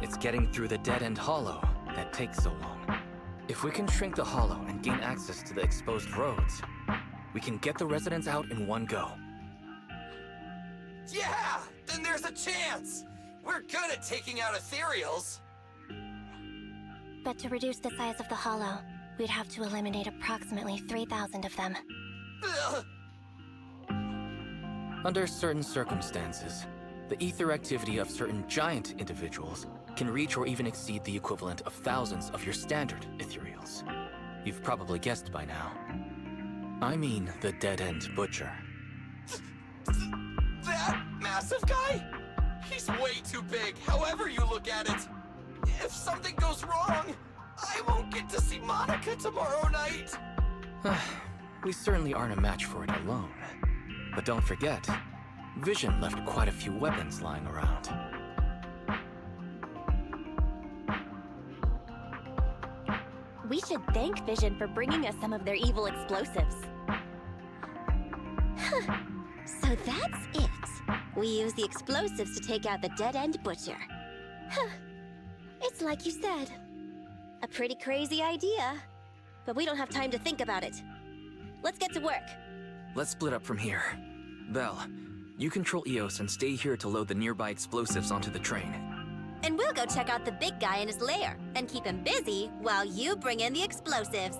It's getting through the dead-end hollow that takes so long. If we can shrink the hollow and gain access to the exposed roads, we can get the residents out in one go. Yeah! Then there's a chance! We're good at taking out ethereals. But to reduce the size of the hollow, we'd have to eliminate approximately 3,000 of them. Ugh. Under certain circumstances, the ether activity of certain giant individuals can reach or even exceed the equivalent of thousands of your standard ethereals. You've probably guessed by now. I mean the dead-end butcher. That massive guy? He's way too big, however you look at it. If something goes wrong, I won't get to see Monica tomorrow night. We certainly aren't a match for it alone. But don't forget, Vision left quite a few weapons lying around. We should thank Vision for bringing us some of their evil explosives. So that's it. We use the explosives to take out the dead-end butcher. It's like you said. A pretty crazy idea. But we don't have time to think about it. Let's get to work. Let's split up from here. Belle, you control Eos and stay here to load the nearby explosives onto the train. And we'll go check out the big guy in his lair and keep him busy while you bring in the explosives.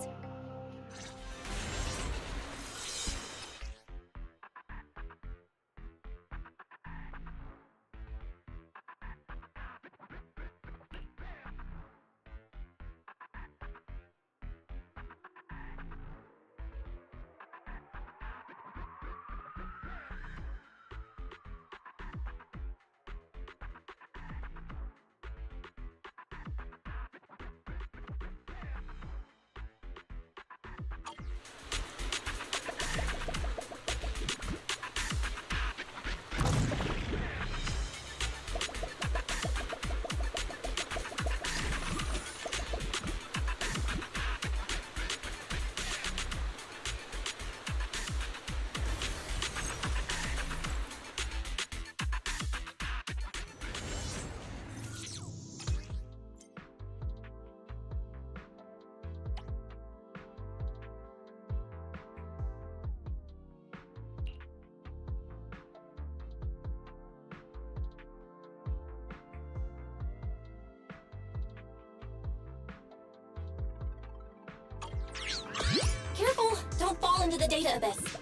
Careful! Don't fall into the data abyss.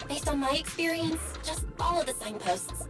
Based on my experience, just follow the signposts.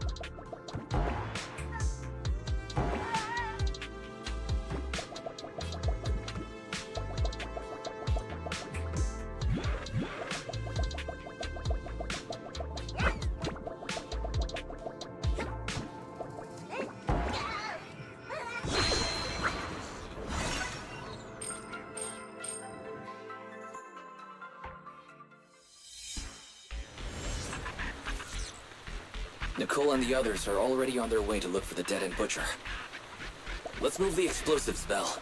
Nicole and the others are already on their way to look for the dead-end butcher. Let's move the explosives, Belle.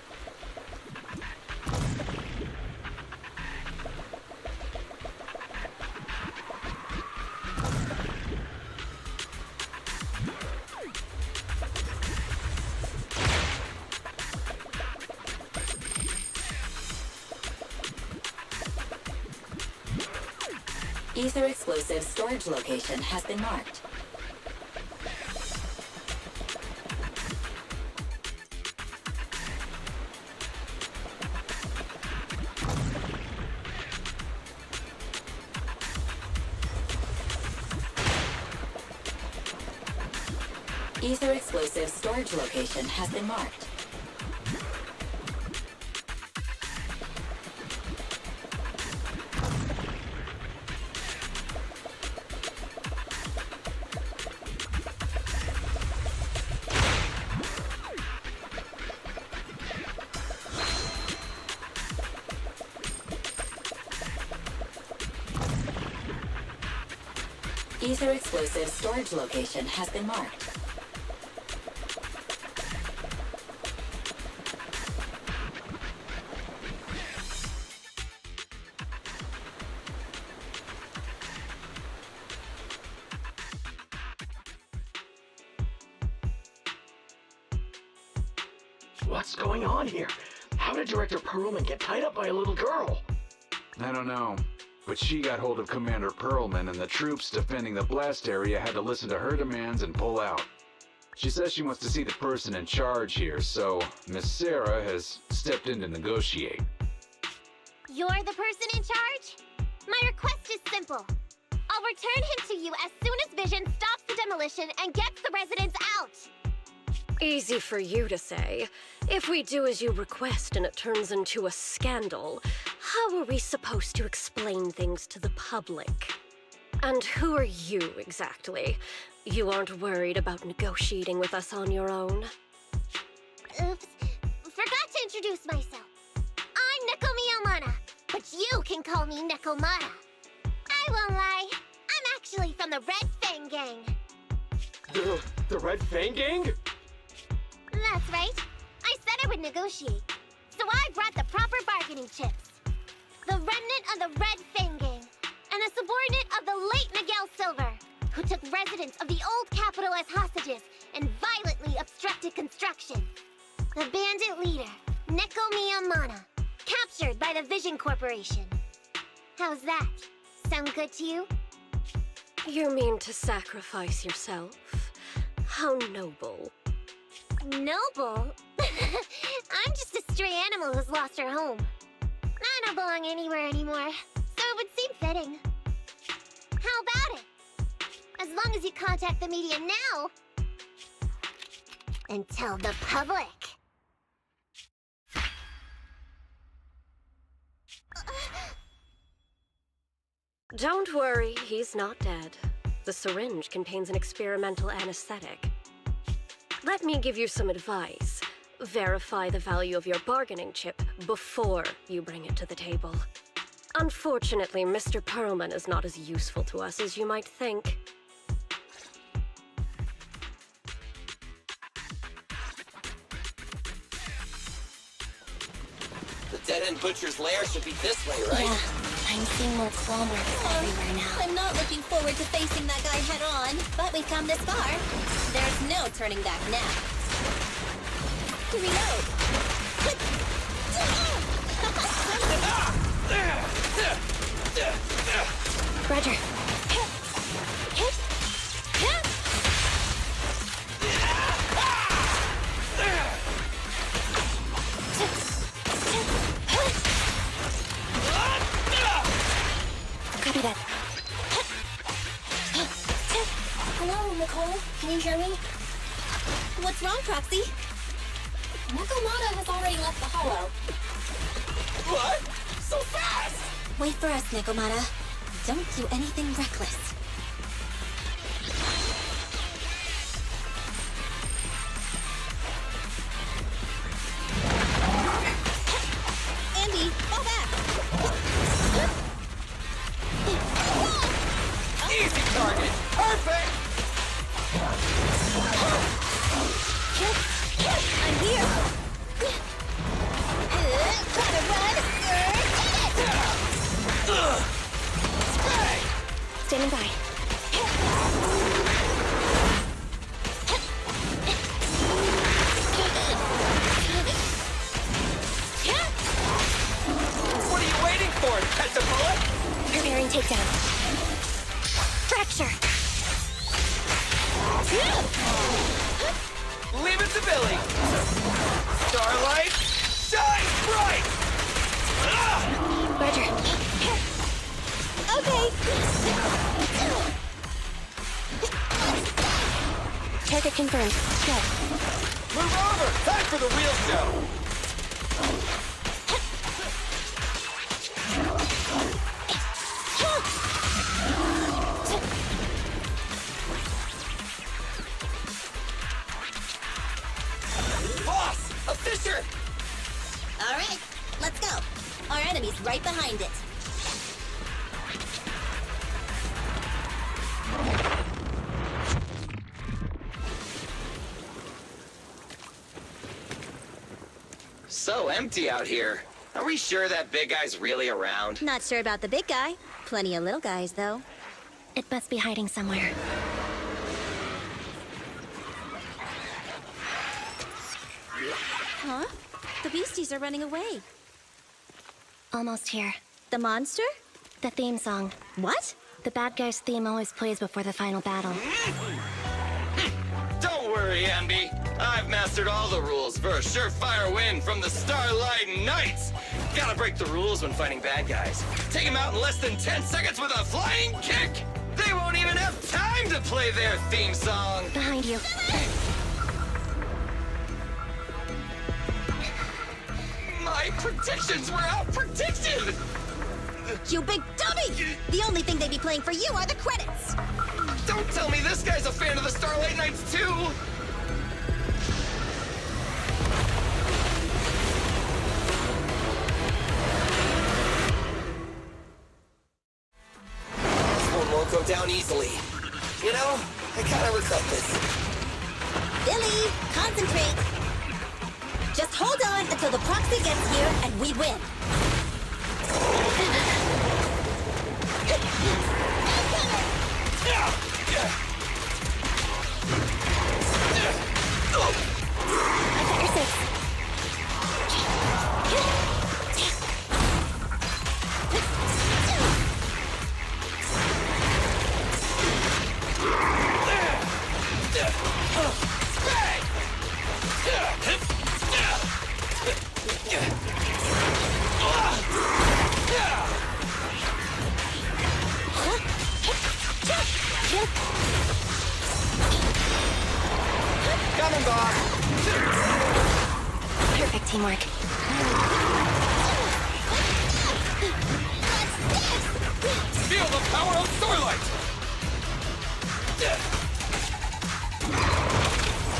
Ether explosive storage location has been marked. Ether explosive storage location has been marked. Ether explosive storage location has been marked. What's going on here? How did Director Perlman get tied up by a little girl? I don't know, but she got hold of Commander Perlman, and the troops defending the blast area had to listen to her demands and pull out. She says she wants to see the person in charge here, so Miss Sarah has stepped in to negotiate. You're the person in charge? My request is simple. I'll return him to you as soon as Vision stops the demolition and gets the residents out. Easy for you to say. If we do as you request and it turns into a scandal, how are we supposed to explain things to the public? And who are you, exactly? You aren't worried about negotiating with us on your own? Oops. Forgot to introduce myself. I'm Neko Miyamana, but you can call me Nekomata. I won't lie. I'm actually from the Red Fang Gang. The Red Fang Gang? That's right. I said I would negotiate. So I brought the proper bargaining chips. The remnant of the Red Fang Gang, and a subordinate of the late Miguel Silver, who took residents of the old capital as hostages and violently obstructed construction. The bandit leader, Neko Miyamana, captured by the Vision Corporation. How's that? Sound good to you? You mean to sacrifice yourself? How noble. Noble? I'm just a stray animal who's lost her home. I don't belong anywhere anymore, so it would seem fitting. How about it? As long as you contact the media now and tell the public. Don't worry, he's not dead. The syringe contains an experimental anesthetic. Let me give you some advice. Verify the value of your bargaining chip before you bring it to the table. Unfortunately, Mr. Perlman is not as useful to us as you might think. The dead-end butcher's lair should be this way, right? Yeah, I'm seeing more claw marks everywhere now. I'm not looking forward to facing that guy head on, but we've come this far. There's no turning back now. Reload! Roger. Copy that. Hello, Nicole. Can you hear me? What's wrong, Proxy? Nekomata has already left the hollow. What? So fast! Wait for us, Nekomata. Don't do anything reckless. Andy, fall back! Easy target! Perfect! I'm here! Gotta run! Standing by. What are you waiting for, Petapullet? Preparing takedown. Fracture! Leave it to Billy! Starlight, shine bright! Roger. Okay! Target confirmed. Go. Move over! Time for the real show! Boss! A fisher! All right, let's go. Our enemy's right behind it. So empty out here. Are we sure that big guy's really around? Not sure about the big guy. Plenty of little guys, though. It must be hiding somewhere. Huh? The beasties are running away. Almost here. The monster? The theme song. What? The bad guy's theme always plays before the final battle. Don't worry, Ambi. I've mastered all the rules for a surefire win from the Starlight Knights. Gotta break the rules when fighting bad guys. Take them out in less than 10 seconds with a flying kick. They won't even have time to play their theme song. Behind you. My predictions were out-predicted! You big dummy! The only thing they'd be playing for you are the credits! Don't tell me this guy's a fan of the Starlight Knights, too! This one won't go down easily. You know, I kinda regret this. Billy, concentrate! Just hold on until the proxy gets here and we win. I got your six. Coming, boss! Perfect teamwork. Feel the power of Starlight!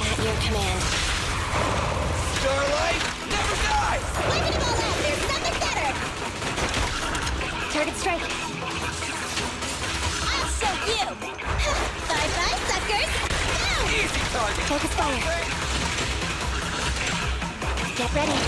At your command. Starlight never dies! Wiping them all out, there's nothing better! Target strike. I'll show you! Bye-bye, suckers! Go! Easy target! Focus fire. Get ready.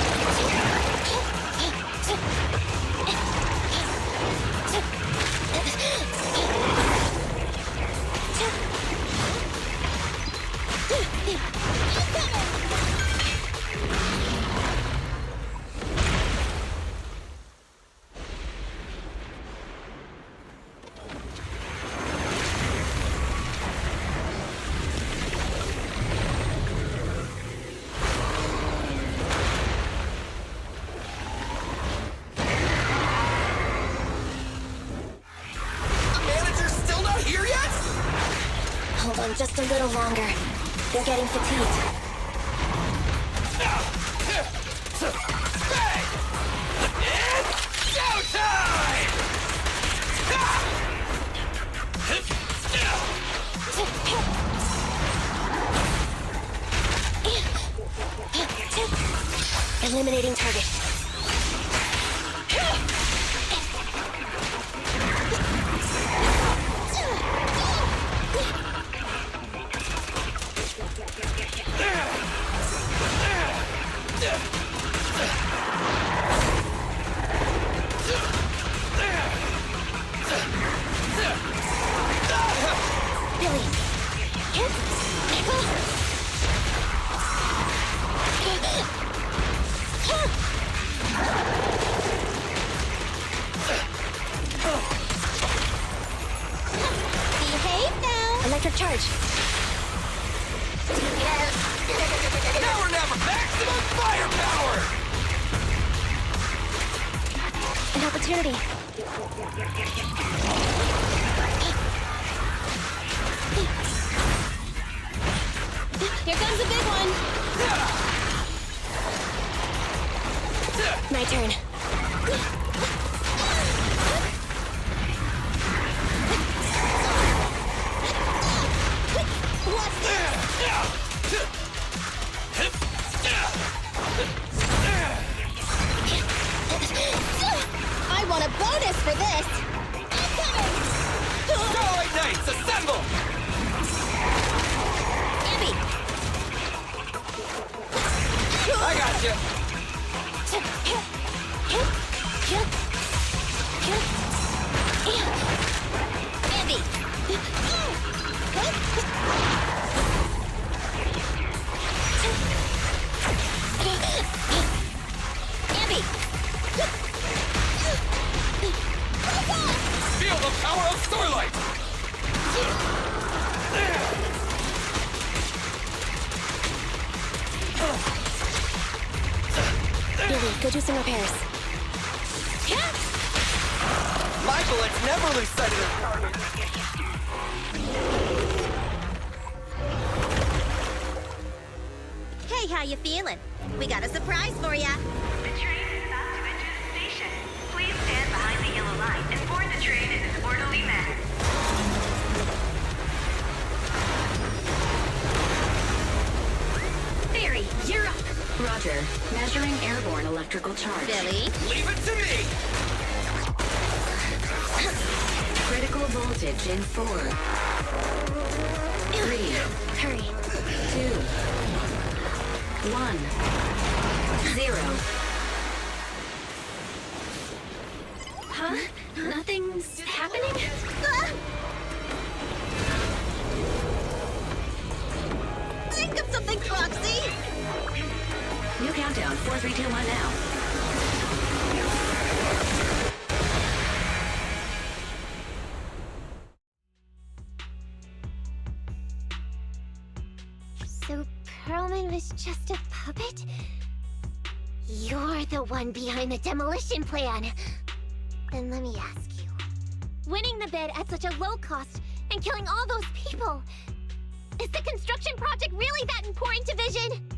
Manager's still not here yet? Hold on just a little longer. They're getting fatigued. Bang! It's showtime! Eliminating target. Billy. Behave now! Electric charge. Now or never! Maximum firepower! An opportunity. Here comes a big one! My turn. What's I want a bonus for this! I'm coming! Starlight Knights, assemble! Abby! I got you! Abby! Billy, go do some repairs. My bullets never lose sight of their target. Hey, how you feeling? We got a surprise for ya. The train is about to enter the station. Please stand behind the yellow line and board the train in an orderly manner. Barry, you're up. Roger. Measuring airborne electrical charge. Billy? Leave it to me! Critical voltage in 4, 3, Hurry. 2, 1, 0. Huh? Nothing's happening? Think of something, Foxy! New countdown. 4, 3, 2, 1 now. So Perlman was just a puppet? You're the one behind the demolition plan. Then let me ask you. Winning the bid at such a low cost and killing all those people, is the construction project really that important to Vision?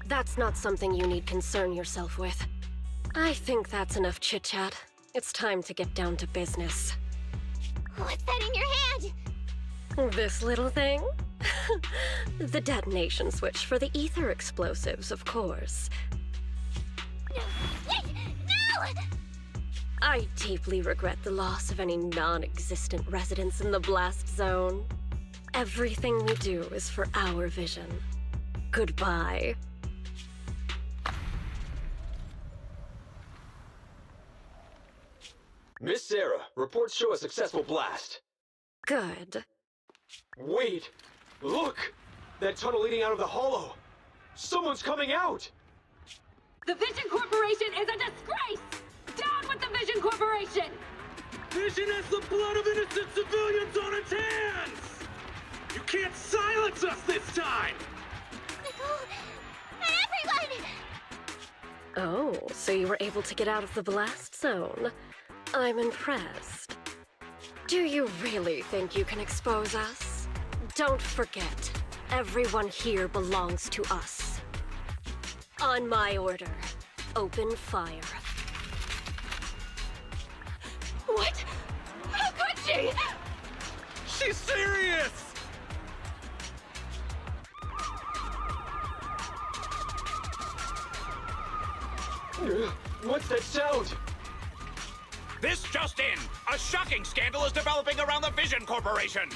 That's not something you need concern yourself with. I think that's enough chit-chat. It's time to get down to business. What's that in your hand? This little thing? The detonation switch for the ether explosives, of course. Wait! No! I deeply regret the loss of any non-existent residents in the blast zone. Everything we do is for our vision. Goodbye. Miss Sarah, reports show a successful blast. Good. Wait! Look! That tunnel leading out of the hollow! Someone's coming out! The Vision Corporation is a disgrace! Down with the Vision Corporation! Vision has the blood of innocent civilians on its hands! You can't silence us this time! Everyone! Oh, so you were able to get out of the blast zone. I'm impressed. Do you really think you can expose us? Don't forget, everyone here belongs to us. On my order, open fire. What? How could she? She's serious! What's that sound? This just in! A shocking scandal is developing around the Vision Corporation!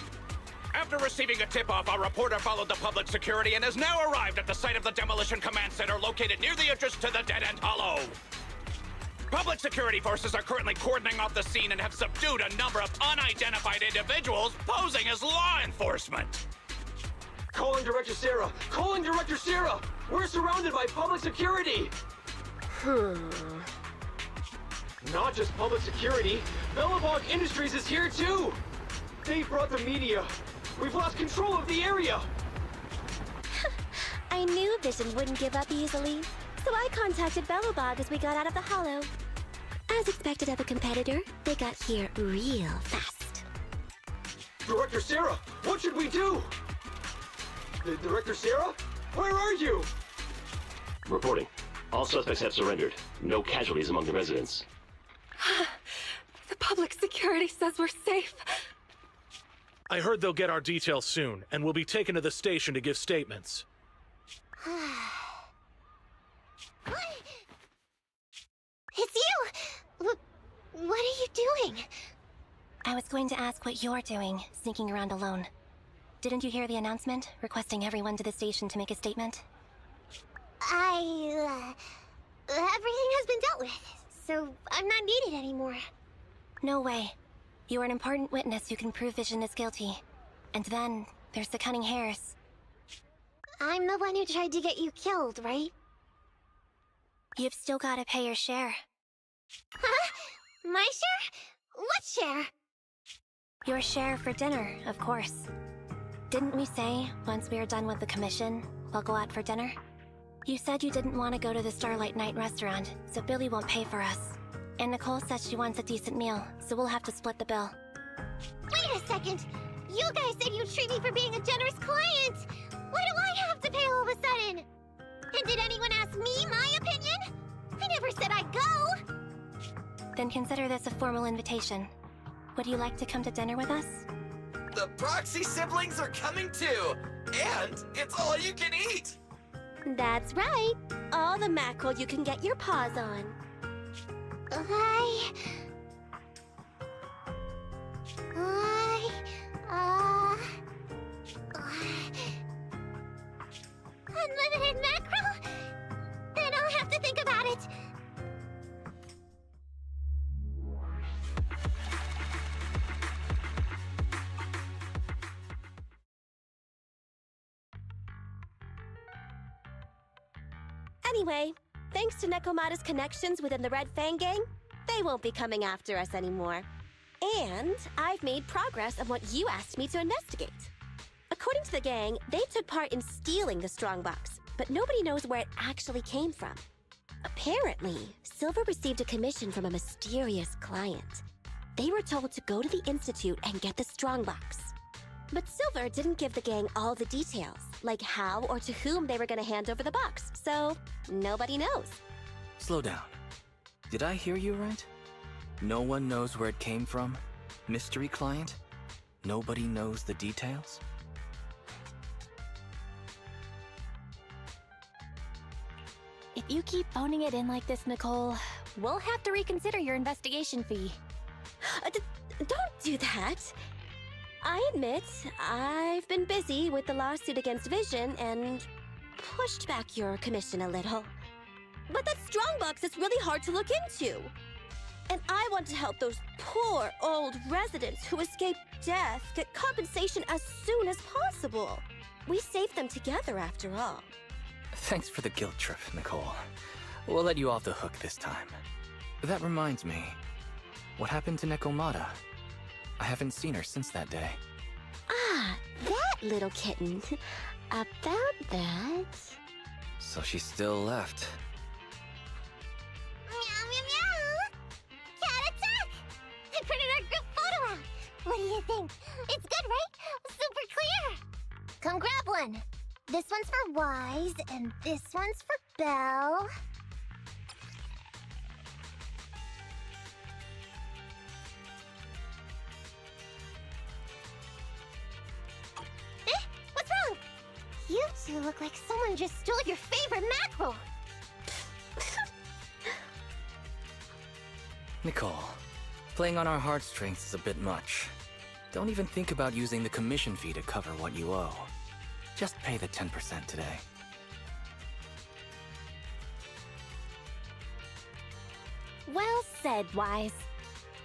After receiving a tip-off, our reporter followed the public security and has now arrived at the site of the Demolition Command Center located near the entrance to the Dead End Hollow. Public security forces are currently cordoning off the scene and have subdued a number of unidentified individuals posing as law enforcement. Calling Director Sarah! Calling Director Sarah! We're surrounded by public security! Not just public security, Bellabog Industries is here too! They brought the media! We've lost control of the area! I knew Vision wouldn't give up easily, so I contacted Bellabog as we got out of the hollow. As expected of a competitor, they got here real fast. Director Sarah, what should we do? Director Sarah? Where are you? Reporting. All suspects have surrendered. No casualties among the residents. The public security says we're safe. I heard they'll get our details soon, and we'll be taken to the station to give statements. It's you! What are you doing? I was going to ask what you're doing, sneaking around alone. Didn't you hear the announcement, requesting everyone to the station to make a statement? Everything has been dealt with, so I'm not needed anymore. No way. You are an important witness who can prove Vision is guilty. And then, there's the cunning hares. I'm the one who tried to get you killed, right? You've still gotta pay your share. Huh? My share? What share? Your share for dinner, of course. Didn't we say, once we are done with the commission, we'll go out for dinner? You said you didn't want to go to the Starlight Night restaurant, so Billy won't pay for us. And Nicole says she wants a decent meal, so we'll have to split the bill. Wait a second! You guys said you'd treat me for being a generous client! Why do I have to pay all of a sudden? And did anyone ask me my opinion? I never said I'd go! Then consider this a formal invitation. Would you like to come to dinner with us? The Proxy siblings are coming too! And it's all you can eat! That's right. All the mackerel you can get your paws on. Unlimited mackerel? Then I'll have to think about it. Anyway, thanks to Nekomata's connections within the Red Fang gang, they won't be coming after us anymore. And I've made progress on what you asked me to investigate. According to the gang, they took part in stealing the strongbox, but nobody knows where it actually came from. Apparently, Silver received a commission from a mysterious client. They were told to go to the Institute and get the strongbox. But Silver didn't give the gang all the details, like how or to whom they were going to hand over the box, so nobody knows. Slow down. Did I hear you right? No one knows where it came from? Mystery client? Nobody knows the details? If you keep phoning it in like this, Nicole, we'll have to reconsider your investigation fee. Don't do that. I admit, I've been busy with the lawsuit against Vision and pushed back your commission a little. But that strongbox is really hard to look into. And I want to help those poor old residents who escaped death get compensation as soon as possible. We saved them together after all. Thanks for the guilt trip, Nicole. We'll let you off the hook this time. That reminds me, what happened to Nekomata? I haven't seen her since that day. Ah, that little kitten. About that... So she still left. Meow, meow, meow! Cat attack! I printed our group photo out! What do you think? It's good, right? Super clear! Come grab one. This one's for Wise, and this one's for Belle. What's wrong? You two look like someone just stole your favorite mackerel. Nicole, playing on our heartstrings is a bit much. Don't even think about using the commission fee to cover what you owe. Just pay the 10% today. Well said, Wise.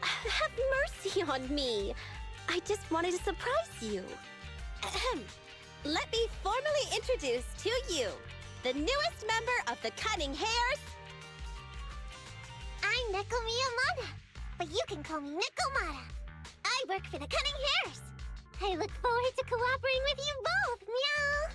Have mercy on me. I just wanted to surprise you. Ahem. Let me formally introduce to you the newest member of the Cunning Hares. I'm Neko Miyamada, but you can call me Nekomata. I work for the Cunning Hares. I look forward to cooperating with you both, meow!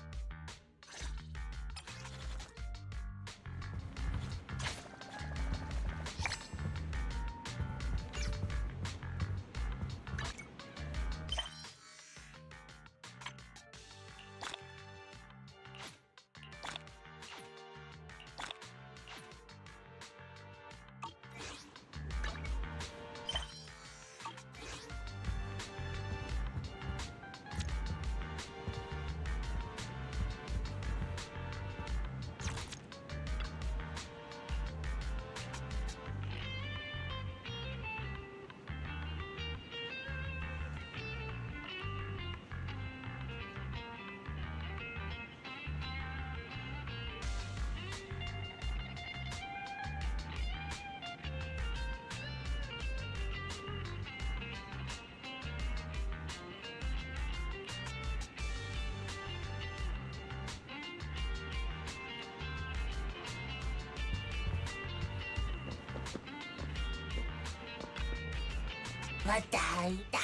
Madalda.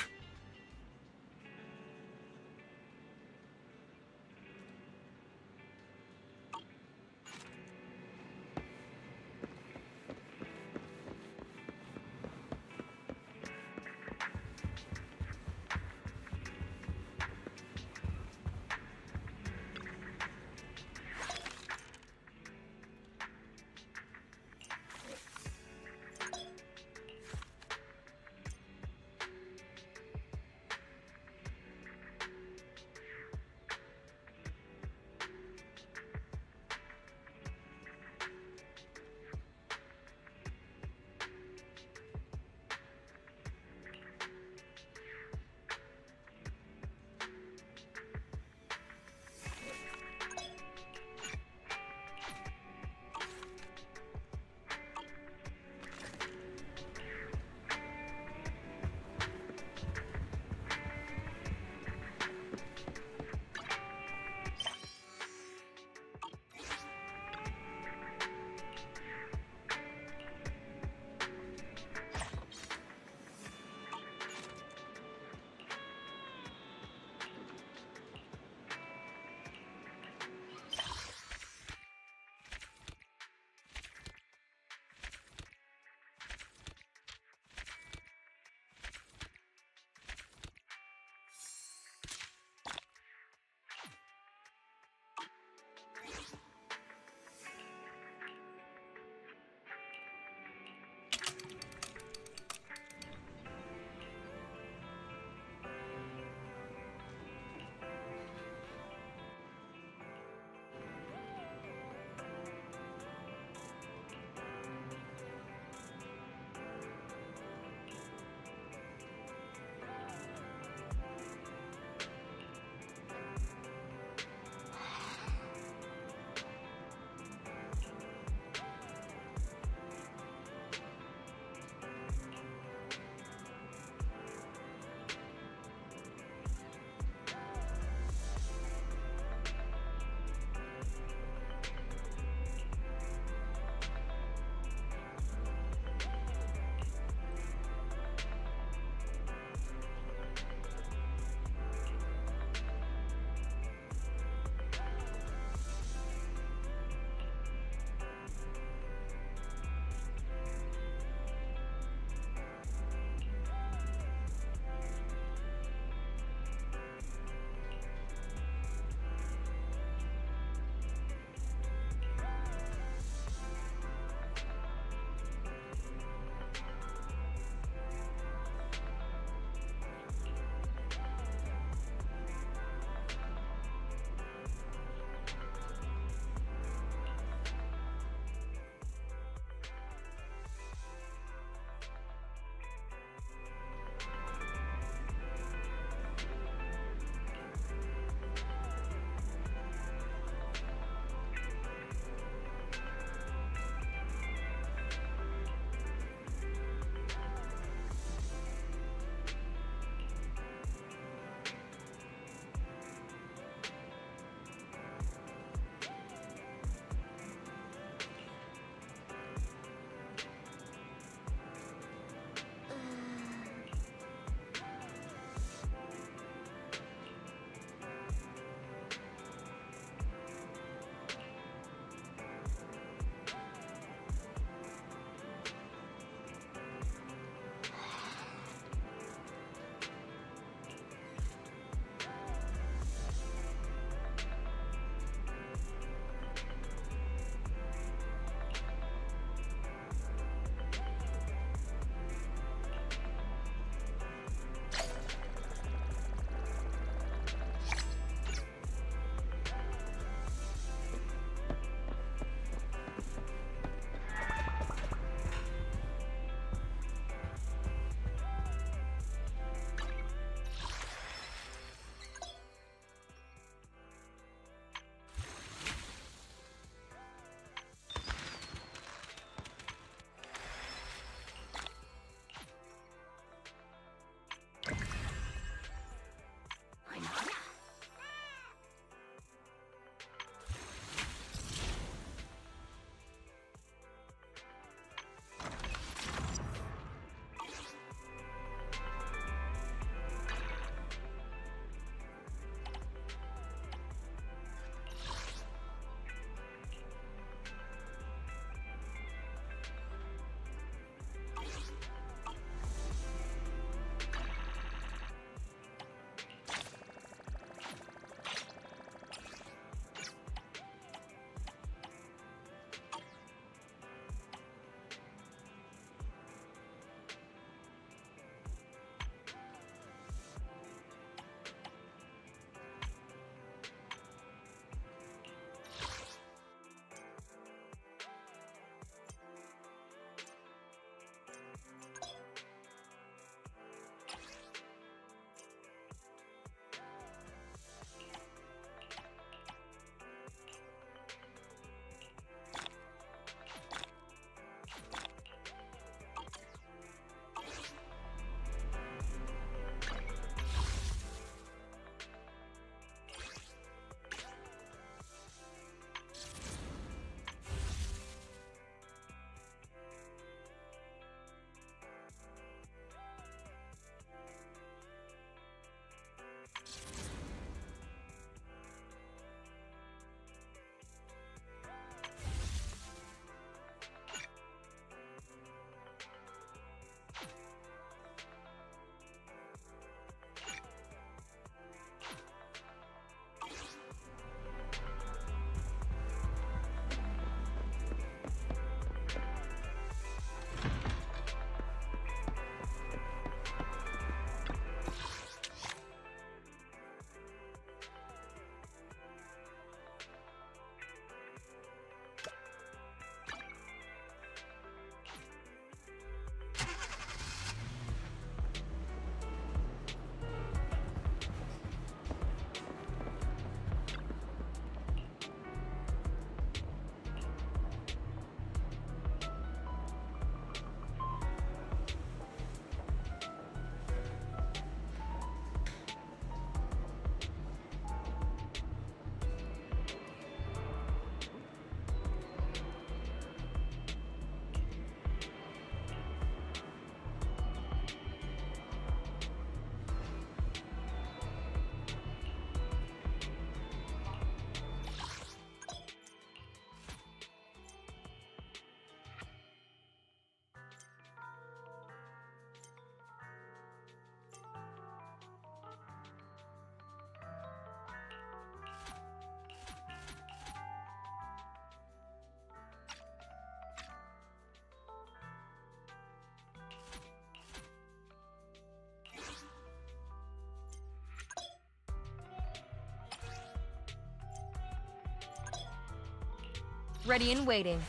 Ready and waiting.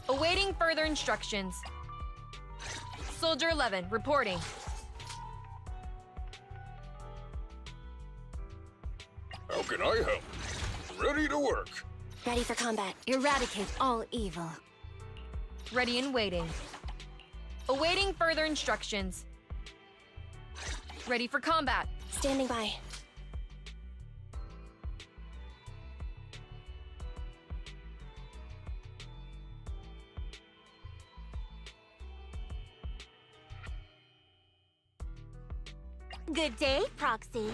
Awaiting further instructions. Soldier 11, reporting. How can I help? Ready to work. Ready for combat. Eradicate all evil. Ready and waiting. Awaiting further instructions. Ready for combat. Standing by. Good day, Proxy.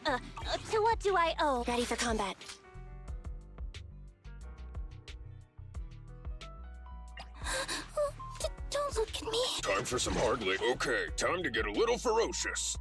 To what do I owe? Ready for combat. Don't look at me. Time for some hard lick. Okay, time to get a little ferocious.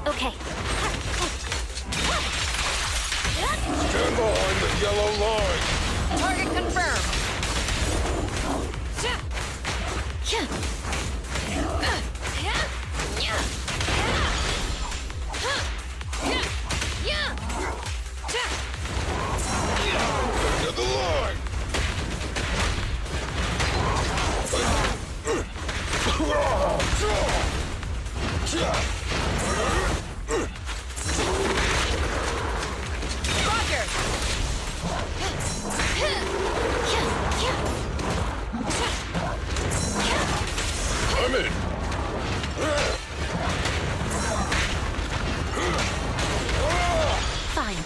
Okay. Stand behind the yellow line. Target confirmed. To the line. Roger. I'm in. Fine.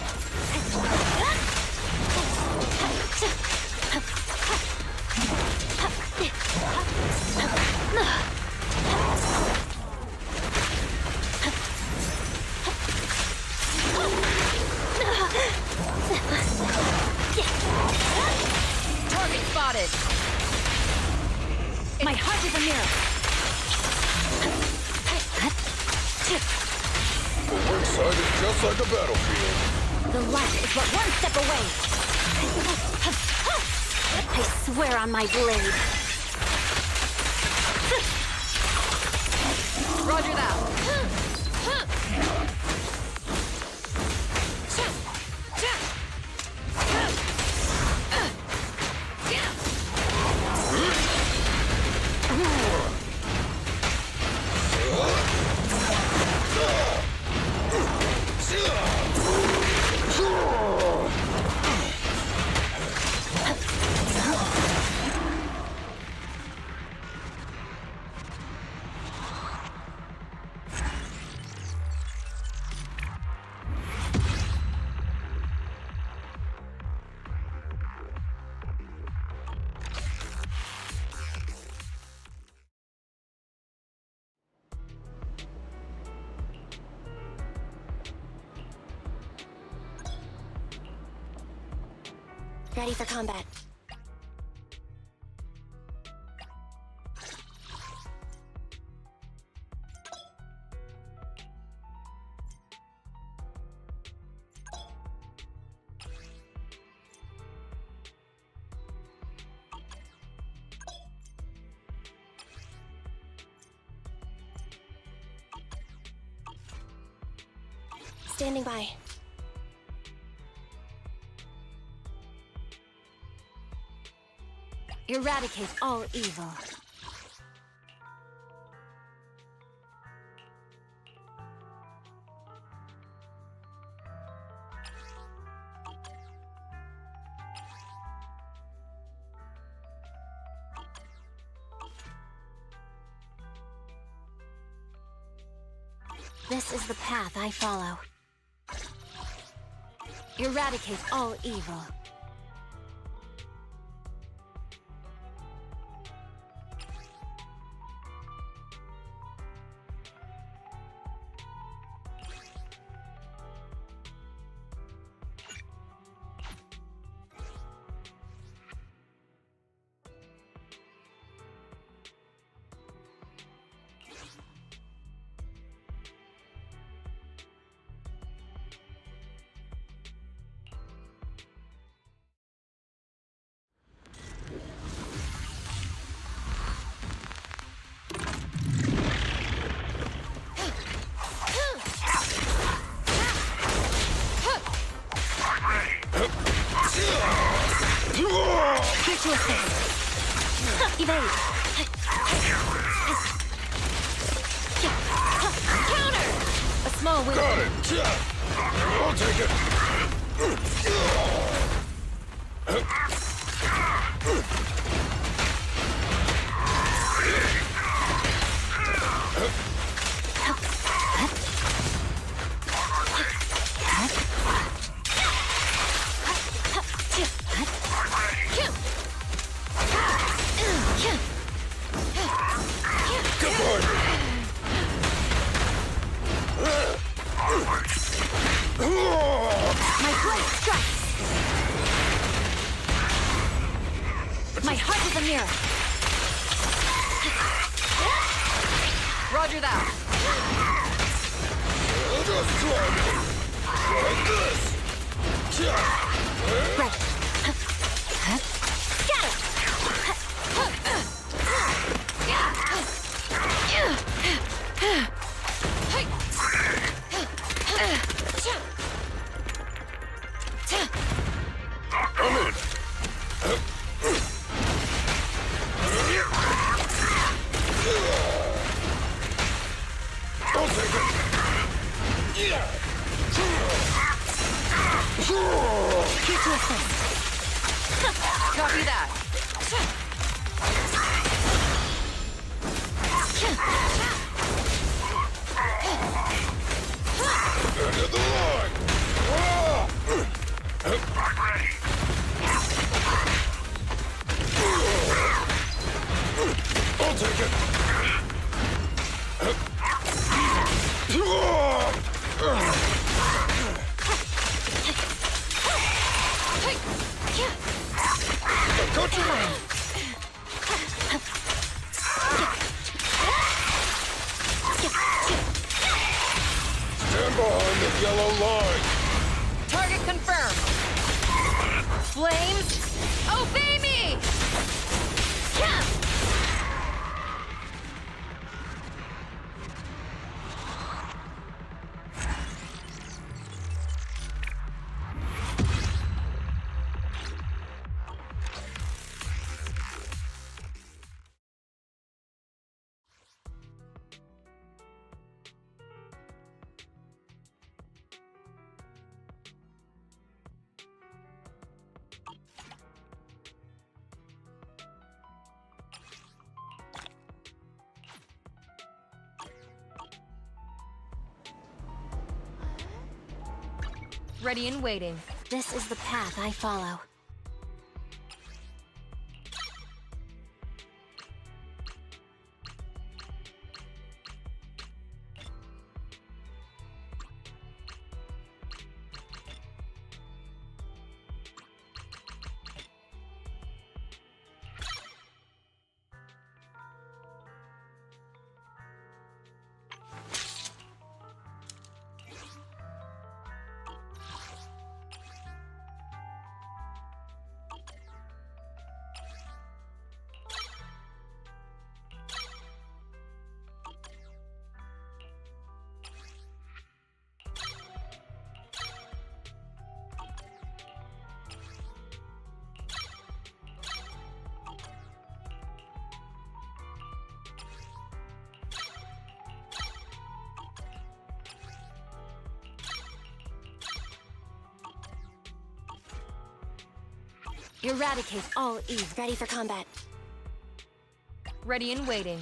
Target spotted. My heart is a mirror. The work side is just like a battlefield. The light is but one step away. I swear on my blade. Roger that. Ready for combat. Standing by. Eradicate all evil. This is the path I follow. Eradicate all evil. Here to assist. Evade. Counter! A small win. Got it! I'll take it! My blade strikes! My heart is a mirror! Roger that. Just try me! Like this! Right. Get it! I'm in! I'll take it! Here to assist. Copy that. End of the line! I'll take it! Got you! Stand behind the yellow line! Target confirmed. Flames, obey me! Ready and waiting. This is the path I follow. Eradicate all evil. Ready for combat. Ready and waiting.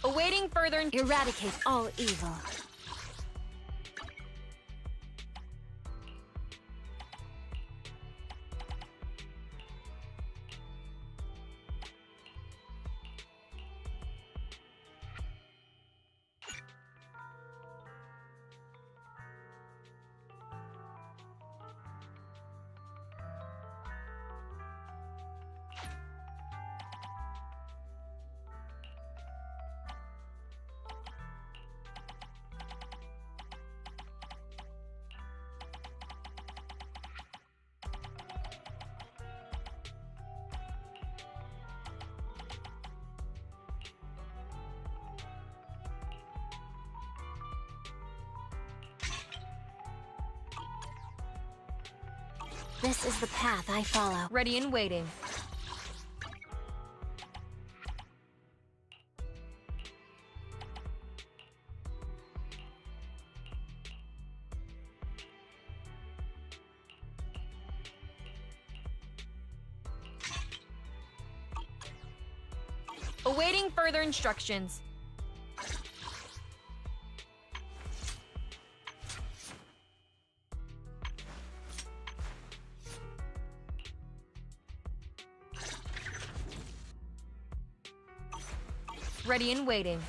Awaiting further. Eradicate all evil. This is the path I follow. Ready and waiting. Awaiting further instructions. Ready and waiting.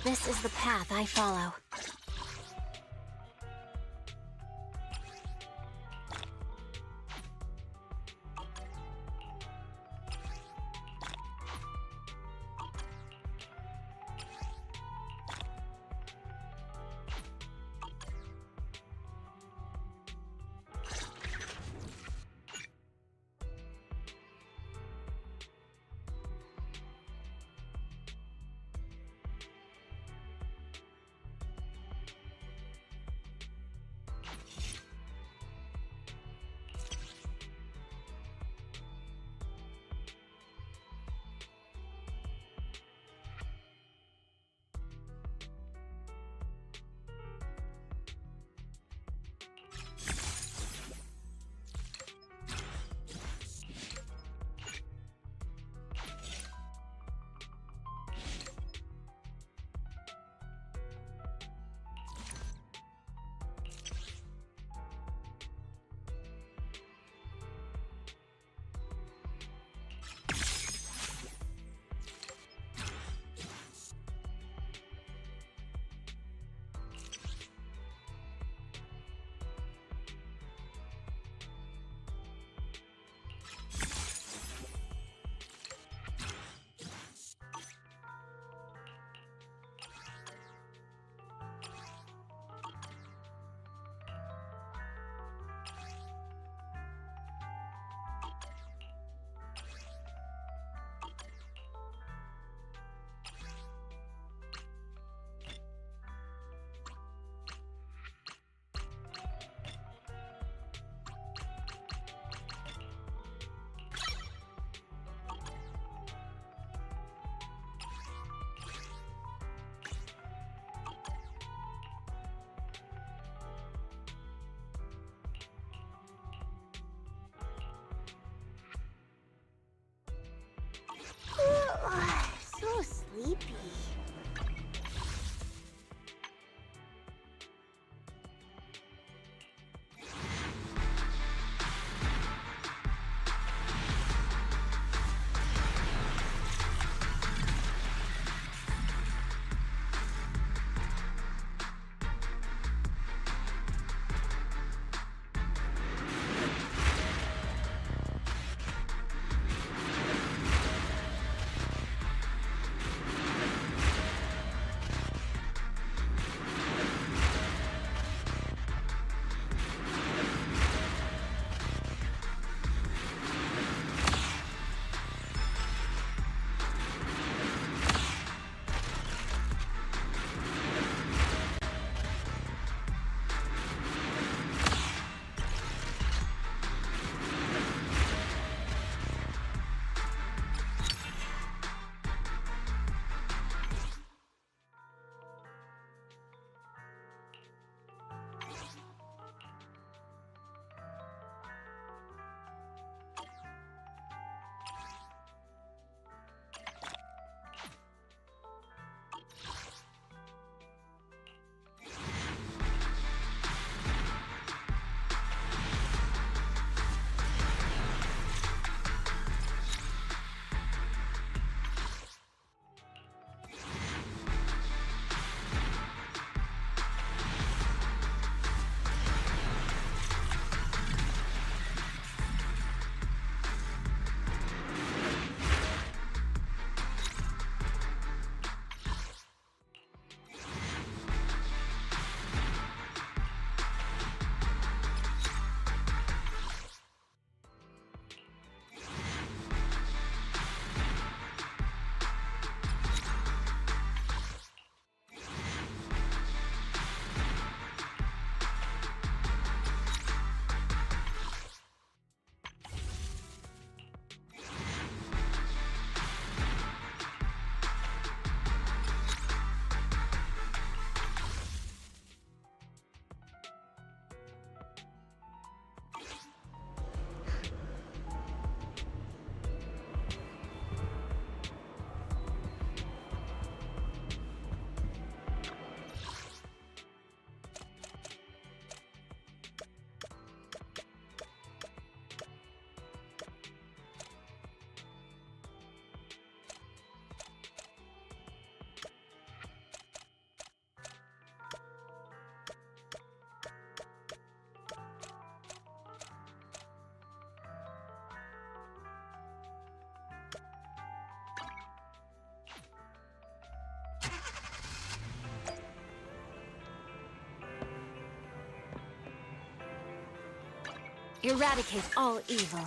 This is the path I follow. So sleepy. Eradicate all evil.